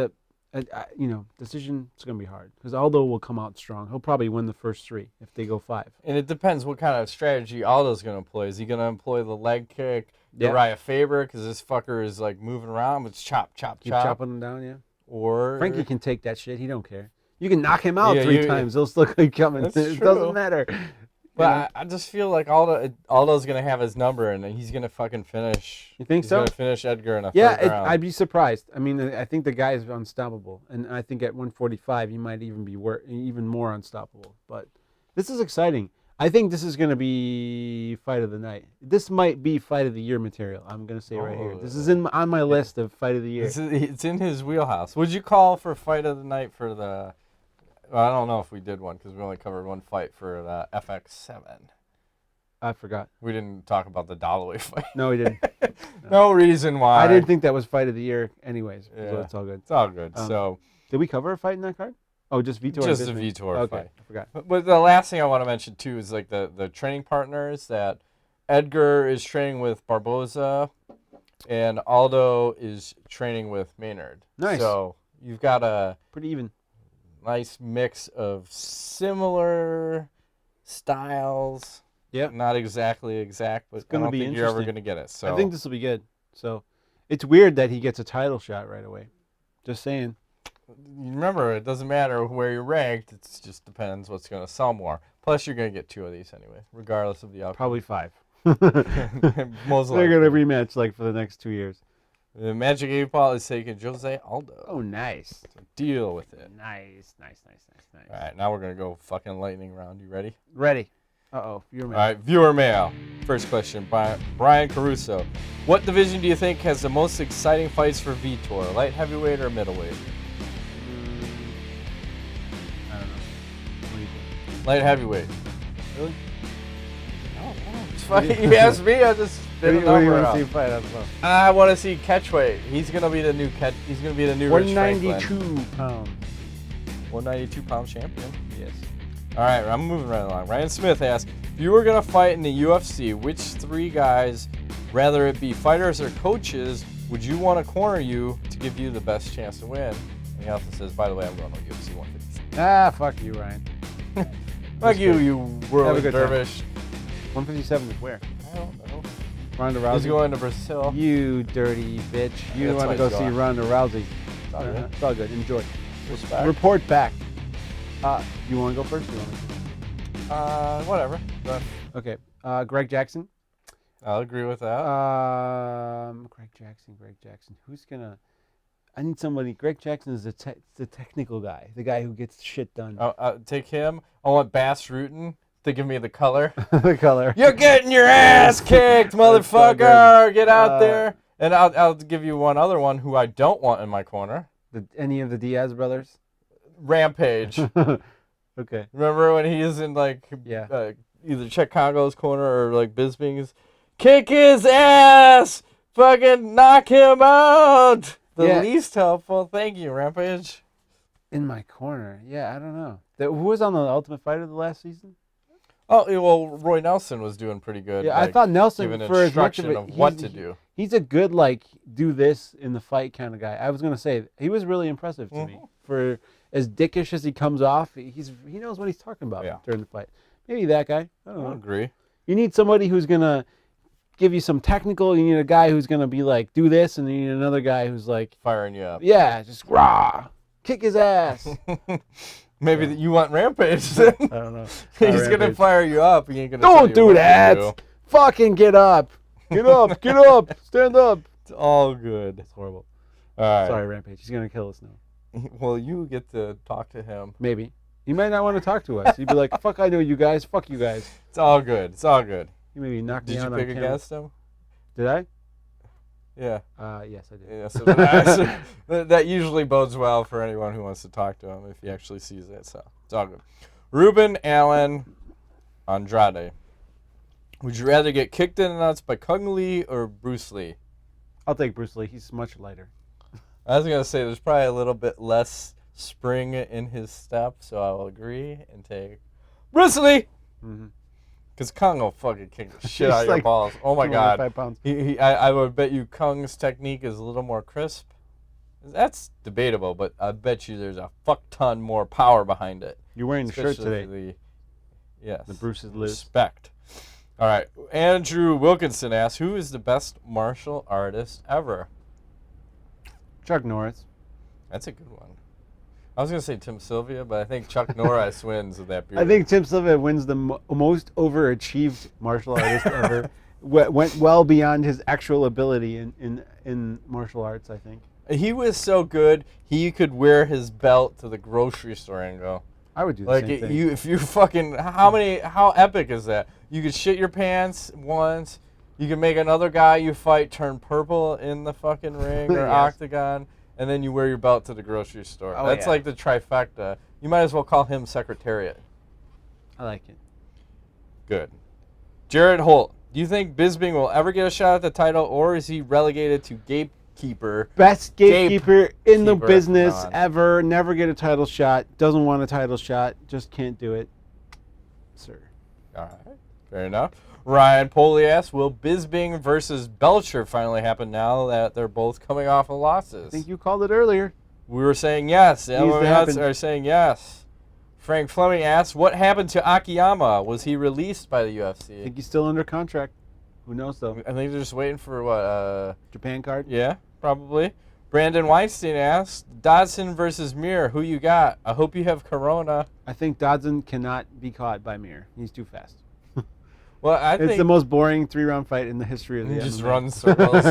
decision is going to be hard. Because Aldo will come out strong. He'll probably win the first 3 if they go 5. And it depends what kind of strategy Aldo's going to employ. Is he going to employ the leg kick? Uriah Faber, because this fucker is like moving around, but chop. Keep chopping him down, yeah. Or Frankie can take that shit. He don't care. You can knock him out 3 times. He'll still keep coming. It doesn't matter. But I just feel like Aldo's going to have his number, and he's going to fucking finish. You think so? He's going to finish Edgar in a 3rd round. I'd be surprised. I mean, I think the guy is unstoppable. And I think at 145, he might even be even more unstoppable. But this is exciting. I think this is going to be fight of the night. This might be fight of the year material. I'm going to say right here. This is on my list of fight of the year. It's in his wheelhouse. Would you call for fight of the night for the... Well, I don't know if we did one because we only covered one fight for the FX7. I forgot. We didn't talk about the Dollaway fight. No, we didn't. No reason why. I didn't think that was fight of the year anyways. Yeah. So it's all good. It's all good. So, did we cover a fight in that card? Oh, just Vitor. Just the Vitor fight. I forgot. But the last thing I want to mention, too, is like the training partners that Edgar is training with Barboza and Aldo is training with Maynard. Nice. So you've got a pretty even, nice mix of similar styles. Yeah. Not exactly exact, but I don't think you're ever going to get it. So I think this will be good. So it's weird that he gets a title shot right away. Just saying. Remember, it doesn't matter where you're ranked. It just depends what's going to sell more. Plus, you're going to get 2 of these anyway, regardless of the outcome. Probably 5. Most likely. They're going to rematch like for the next 2 years. The Magic 8 Ball is taking Jose Aldo. Oh, nice. So deal with it. Nice. All right, now we're going to go fucking lightning round. You ready? Ready. Uh-oh, viewer mail. All right, viewer mail. First question by Brian Caruso. What division do you think has the most exciting fights for Vitor? Light heavyweight or middleweight? I don't know. What do you think? Light heavyweight. Really? It's funny. You asked me, I just did a number. What do you want to see fight? I don't know. I want to see catchweight. He's gonna be the new He's gonna be the new 192 pounds. 192 pound champion. Yes. All right, I'm moving right along. Ryan Smith asks, if you were gonna fight in the UFC, which 3 guys, whether it be fighters or coaches, would you want to corner you to give you the best chance to win? And he also says, by the way, I'm going to UFC 157. Ah, fuck you, Ryan. Fuck you world dervish. 157 is where? I don't know. Ronda Rousey. He's going to Brazil. You dirty bitch. You want to go see Ronda Rousey. It's all good. It's all good. Enjoy. Respect. Report back. You want to go first? Or you want me to? Whatever. But okay. Greg Jackson. I'll agree with that. Greg Jackson. Who's gonna? I need somebody. Greg Jackson is the technical guy, the guy who gets shit done. Take him. I want Bass Rutten to give me the color. The color. You're getting your ass kicked, motherfucker! Get out there. And I'll give you one other one who I don't want in my corner. Any of the Diaz brothers? Rampage. Okay. Remember when he is in either Czech Congo's corner or like Bisping's? Kick his ass! Fucking knock him out! The least helpful. Thank you, Rampage. In my corner. Yeah, I don't know. Who was on the Ultimate Fighter the last season? Oh, well, Roy Nelson was doing pretty good. Yeah, I thought Nelson, giving for as much instruction of what to do. He's a good, do this in the fight kind of guy. I was going to say, he was really impressive to me. For as dickish as he comes off, he knows what he's talking about during the fight. Maybe that guy. I don't know. I agree. You need somebody who's going to give you some technical. You need a guy who's going to be like, do this, and you need another guy who's like... firing you up. Yeah, just rah! Kick his ass! Maybe you want Rampage then. I don't know. He's going to fire you up. He ain't gonna don't do that! Fucking get up! Get up! Get up! Stand up! It's all good. It's horrible. All right. Sorry, Rampage. He's going to kill us now. Well, you get to talk to him. Maybe. He might not want to talk to us. He'd be like, "Fuck, I know you guys. Fuck you guys." It's all good. It's all good. He maybe knocked me out on camera. Did you pick against him? Did I? Yeah. Yes, I did. Yeah, so that usually bodes well for anyone who wants to talk to him if he actually sees it. So it's all good. Ruben Allen Andrade. Would you rather get kicked in the nuts by Kung Lee or Bruce Lee? I'll take Bruce Lee. He's much lighter. I was going to say there's probably a little bit less spring in his step, so I will agree and take Bruce Lee. Because Kung will fucking kick the shit out of your balls. Oh, my God. 5 pounds. I would bet you Kung's technique is a little more crisp. That's debatable, but I bet you there's a fuck ton more power behind it. You're wearing the shirt today. Yes. The Bruce's Liz. Respect. All right. Andrew Wilkinson asks, who is the best martial artist ever? Chuck Norris. That's a good one. I was going to say Tim Sylvia, but I think Chuck Norris wins with that beard. I think Tim Sylvia wins the most overachieved martial artist ever. Went well beyond his actual ability in martial arts, I think. He was so good, he could wear his belt to the grocery store and go. I would do the same thing. If you fucking, how epic is that? You could shit your pants once. You can make another guy you fight turn purple in the fucking ring or octagon, and then you wear your belt to the grocery store. Oh, That's like the trifecta. You might as well call him Secretariat. I like it. Good. Jared Holt, do you think Bisping will ever get a shot at the title, or is he relegated to gatekeeper? Best gatekeeper in the business ever. Never get a title shot. Doesn't want a title shot. Just can't do it. Sir. All right. Fair enough. Ryan Poley asks, will Bisping versus Belcher finally happen now that they're both coming off of losses? I think you called it earlier. We were saying yes. The MMANUTS are saying yes. Frank Fleming asks, what happened to Akiyama? Was he released by the UFC? I think he's still under contract. Who knows, though? I think they're just waiting for what? Japan card? Yeah, probably. Brandon Weinstein asks, Dodson versus Mir, who you got? I hope you have Corona. I think Dodson cannot be caught by Mir. He's too fast. Well, I think it's the most boring 3-round fight in the history of the MMA. He just runs circles.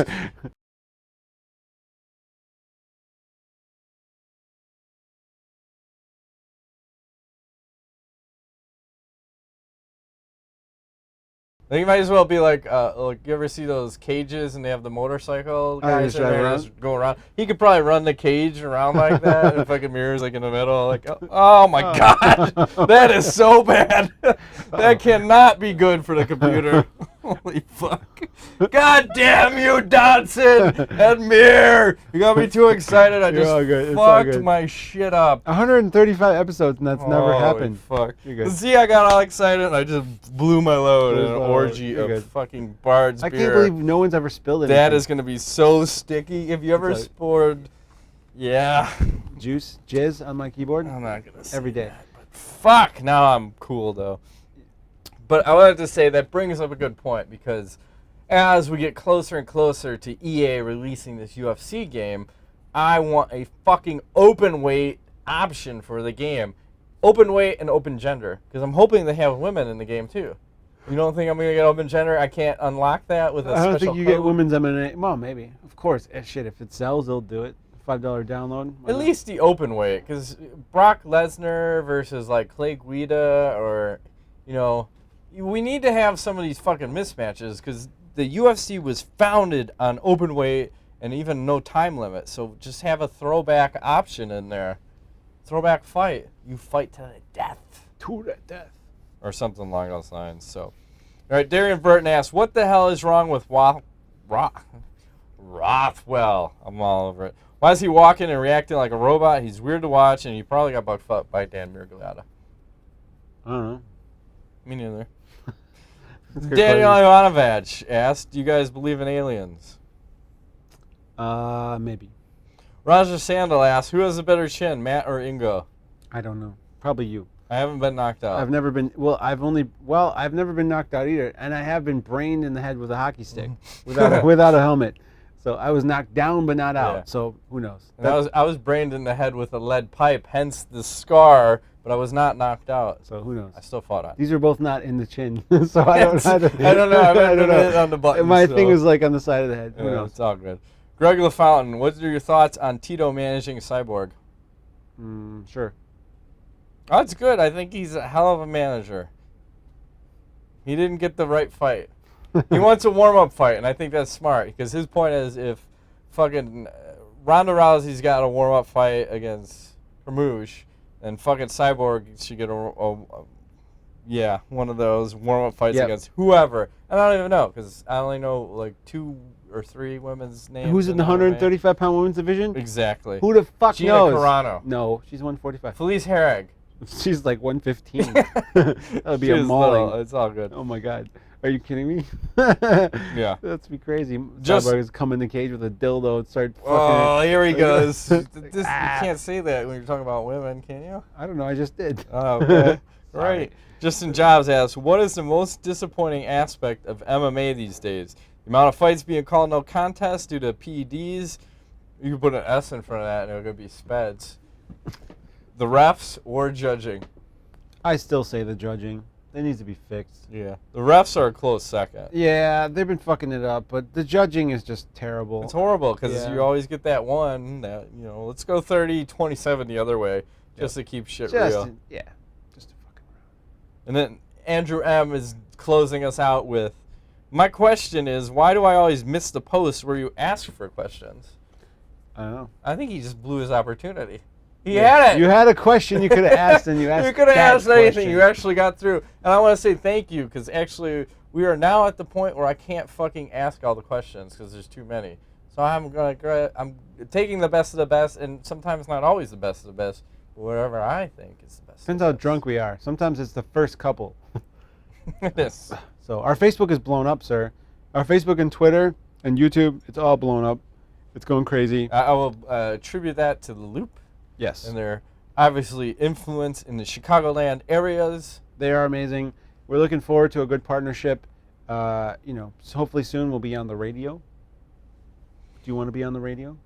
I think it might as well be like you ever see those cages and they have the motorcycle guys in there just go around? He could probably run the cage around like that and fucking Mirror's like in the middle. Like, oh my God, that is so bad. That cannot be good for the computer. Holy fuck. God damn you, Dodson and Mir. You got me too excited. I just fucked my shit up. 135 episodes and that's never happened. Fuck. See, I got all excited and I just blew my load in an orgy of fucking Bard's beer. I can't believe no one's ever spilled anything. That is going to be so sticky. If you ever poured, jizz on my keyboard? I'm not going to say every day. That, but fuck, now I'm cool though. But I wanted to say that brings up a good point because as we get closer and closer to EA releasing this UFC game, I want a fucking open weight option for the game. Open weight and open gender. Because I'm hoping they have women in the game too. You don't think I'm going to get open gender? I can't unlock that with a special I don't think you code? get women's MMA. Well, maybe. Of course. Shit, if it sells, they'll do it. $5 download. At least the open weight. Because Brock Lesnar versus like Clay Guida or, you know, we need to have some of these fucking mismatches because the UFC was founded on open weight and even no time limit. So just have a throwback option in there. Throwback fight. You fight to the death. To the death. Or something along those lines. So, all right, Darian Burton asks, what the hell is wrong with Rothwell? I'm all over it. Why is he walking and reacting like a robot? He's weird to watch, and he probably got bucked up by Dan Miragliotta. I don't know. Me neither. Daniel Ivanovic asked, do you guys believe in aliens? Maybe. Roger Sandel asks, who has a better chin, Matt or Ingo? I don't know. Probably you. I haven't been knocked out. I've never been. I've never been knocked out either, and I have been brained in the head with a hockey stick without a helmet. So I was knocked down but not out. Yeah. So who knows? I was brained in the head with a lead pipe, hence the scar. But I was not knocked out. So who knows? I still fought on. These are both not in the chin, so I don't know. I don't know. I don't know on the button. My thing was like on the side of the head. Who knows? It's all good. Greg LaFountain, what are your thoughts on Tito managing Cyborg? Sure. That's good. I think he's a hell of a manager. He didn't get the right fight. He wants a warm-up fight, and I think that's smart because his point is if fucking Ronda Rousey's got a warm-up fight against Hormuz, then fucking Cyborg should get one of those warm-up fights against whoever. And I don't even know because I only know like 2 or 3 women's names. Who's in the 135-pound women's division? Exactly. Who the fuck Gina knows? Carano. No, she's 145. Felice Herrig. She's like 115. That would be a mauling. It's all good. Oh my god. Are you kidding me? Yeah. That's be crazy. Just Cyborg come in the cage with a dildo and start fucking. Oh, here he goes. You can't say that when you're talking about women, can you? I don't know. I just did. Oh, okay. Right. Justin Jobs asks, what is the most disappointing aspect of MMA these days? The amount of fights being called no contest due to PEDs. You can put an S in front of that and it'll be speds. The refs or judging? I still say the judging. It needs to be fixed. Yeah. The refs are a close second. Yeah, they've been fucking it up, but the judging is just terrible. It's horrible because you always get that one that, let's go 30-27 the other way just to keep shit real. Yeah. Just to fucking around. And then Andrew M. is closing us out with, my question is, why do I always miss the post where you ask for questions? I don't know. I think he just blew his opportunity. He had it. You had a question you could have asked, and you asked. You could have asked anything. You actually got through. And I want to say thank you because actually we are now at the point where I can't fucking ask all the questions because there's too many. So I'm taking the best of the best, and sometimes not always the best of the best, but whatever I think is the best. Depends how drunk we are. Sometimes it's the first couple. It is. So our Facebook is blown up, sir. Our Facebook and Twitter and YouTube, it's all blown up. It's going crazy. I will attribute that to the Loop. Yes. And their obviously influence in the Chicagoland areas. They are amazing. We're looking forward to a good partnership. Hopefully soon we'll be on the radio. Do you want to be on the radio?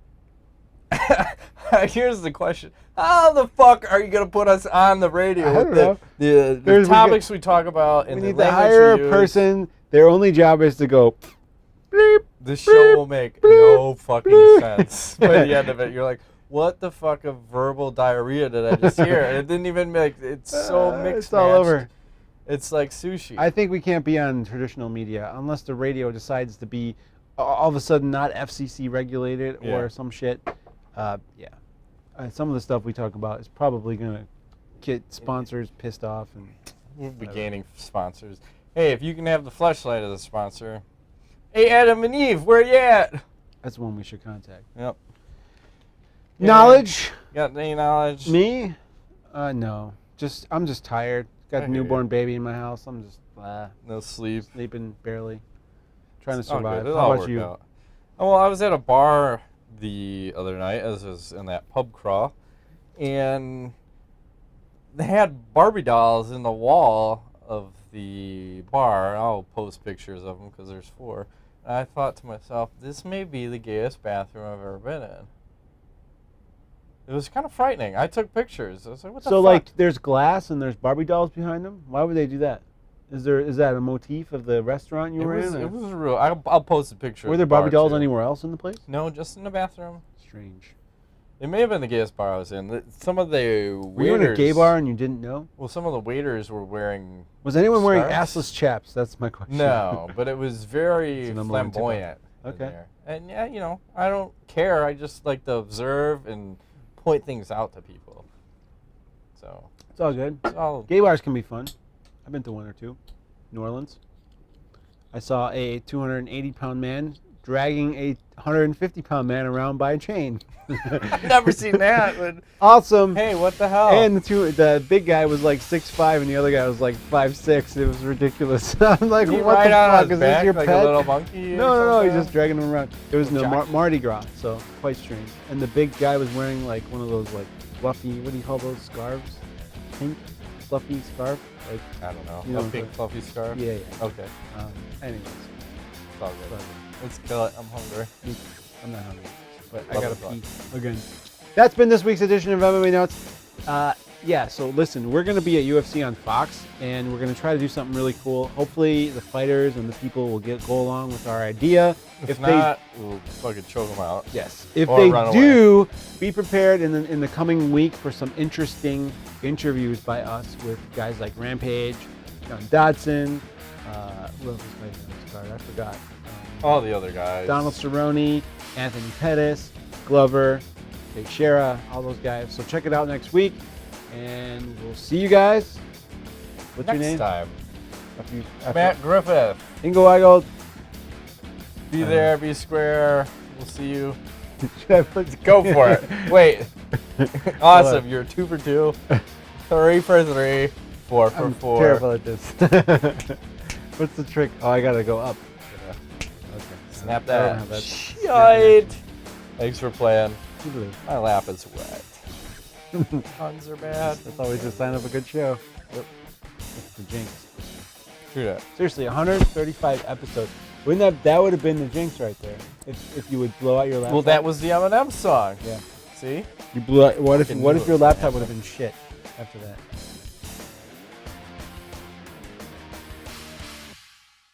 Here's the question. How the fuck are you going to put us on the radio I don't know. The topics we talk about and we the need to language hire we a use? person. Their only job is to go bleep. This show will make no fucking sense. By the end of it, you're like, what the fuck of verbal diarrhea did I just hear? And it didn't even make, it's so mixed. It's all over. It's like sushi. I think we can't be on traditional media unless the radio decides to be all of a sudden not FCC regulated or some shit. Some of the stuff we talk about is probably going to get sponsors pissed off. And we'll be gaining sponsors. Hey, if you can have the Fleshlight as a sponsor. Hey, Adam and Eve, where you at? That's one we should contact. Yep. Knowledge? Got any knowledge? Me? No. I'm just tired. Got a newborn baby in my house. I'm just no sleep. Sleeping barely. Trying to All survive. good. How about you? Out. Oh, well, I was at a bar the other night, as was in that pub crawl, and they had Barbie dolls in the wall of the bar. I'll post pictures of them because there's 4. And I thought to myself, this may be the gayest bathroom I've ever been in. It was kind of frightening. I took pictures. I was like, what the fuck? So, like, there's glass and there's Barbie dolls behind them? Why would they do that? Is that a motif of the restaurant you were in? It was real. I'll post a picture. Were there Barbie dolls anywhere else in the place? No, just in the bathroom. Strange. It may have been the gayest bar I was in. Some of the waiters... Were you in a gay bar and you didn't know? Well, some of the waiters were wearing... Was anyone scarves? wearing assless chaps? That's my question. No, but it was very flamboyant. Okay. And yeah, I don't care. I just like to observe and point things out to people. So it's all good. It's all gay bars can be fun. I've been to 1 or 2. New Orleans. I saw a 280-pound man dragging a 150-pound man around by a chain. I've never seen that. But awesome. Hey, what the hell? And the big guy was like 6'5", and the other guy was like 5'6". It was ridiculous. I'm like, what the fuck? Is this your like pet? A little monkey? No. He's just dragging him around. There was no Mardi Gras, so quite strange. And the big guy was wearing like one of those like fluffy, what do you call those scarves? Pink, fluffy scarf. Like, I don't know. A big fluffy scarf? Yeah. Okay. Anyways. It's all good. Let's kill it. I'm hungry. I'm not hungry. But I gotta pee again. That's been this week's edition of MMA Nuts. yeah, so listen, we're going to be at UFC on Fox, and we're going to try to do something really cool. Hopefully the fighters and the people will go along with our idea. If not, we'll fucking choke them out. Yes. If or they do, away. be prepared in the coming week for some interesting interviews by us with guys like Rampage, John Dodson, who else is fighting on this card? I forgot. All the other guys. Donald Cerrone, Anthony Pettis, Glover, Teixeira, all those guys. So check it out next week, and we'll see you guys. What's your name? Next time. After Matt Griffith. Ingo Weigold. Be there, be square. We'll see you. Go for it. Wait. Awesome. You're 2 for 2, 3 for 3, 4 for 4. Terrible at this. What's the trick? Oh, I gotta go up. Okay. Snap that. Shite. Thanks for playing. My lap is wet. Puns are bad. That's always a sign of a good show. Yep. That's the jinx. True that. Seriously, 135 episodes. Wouldn't that would have been the jinx right there? If you would blow out your laptop. Well, that was the Eminem song. Yeah. See? You blew out. What if your laptop would have been shit after that?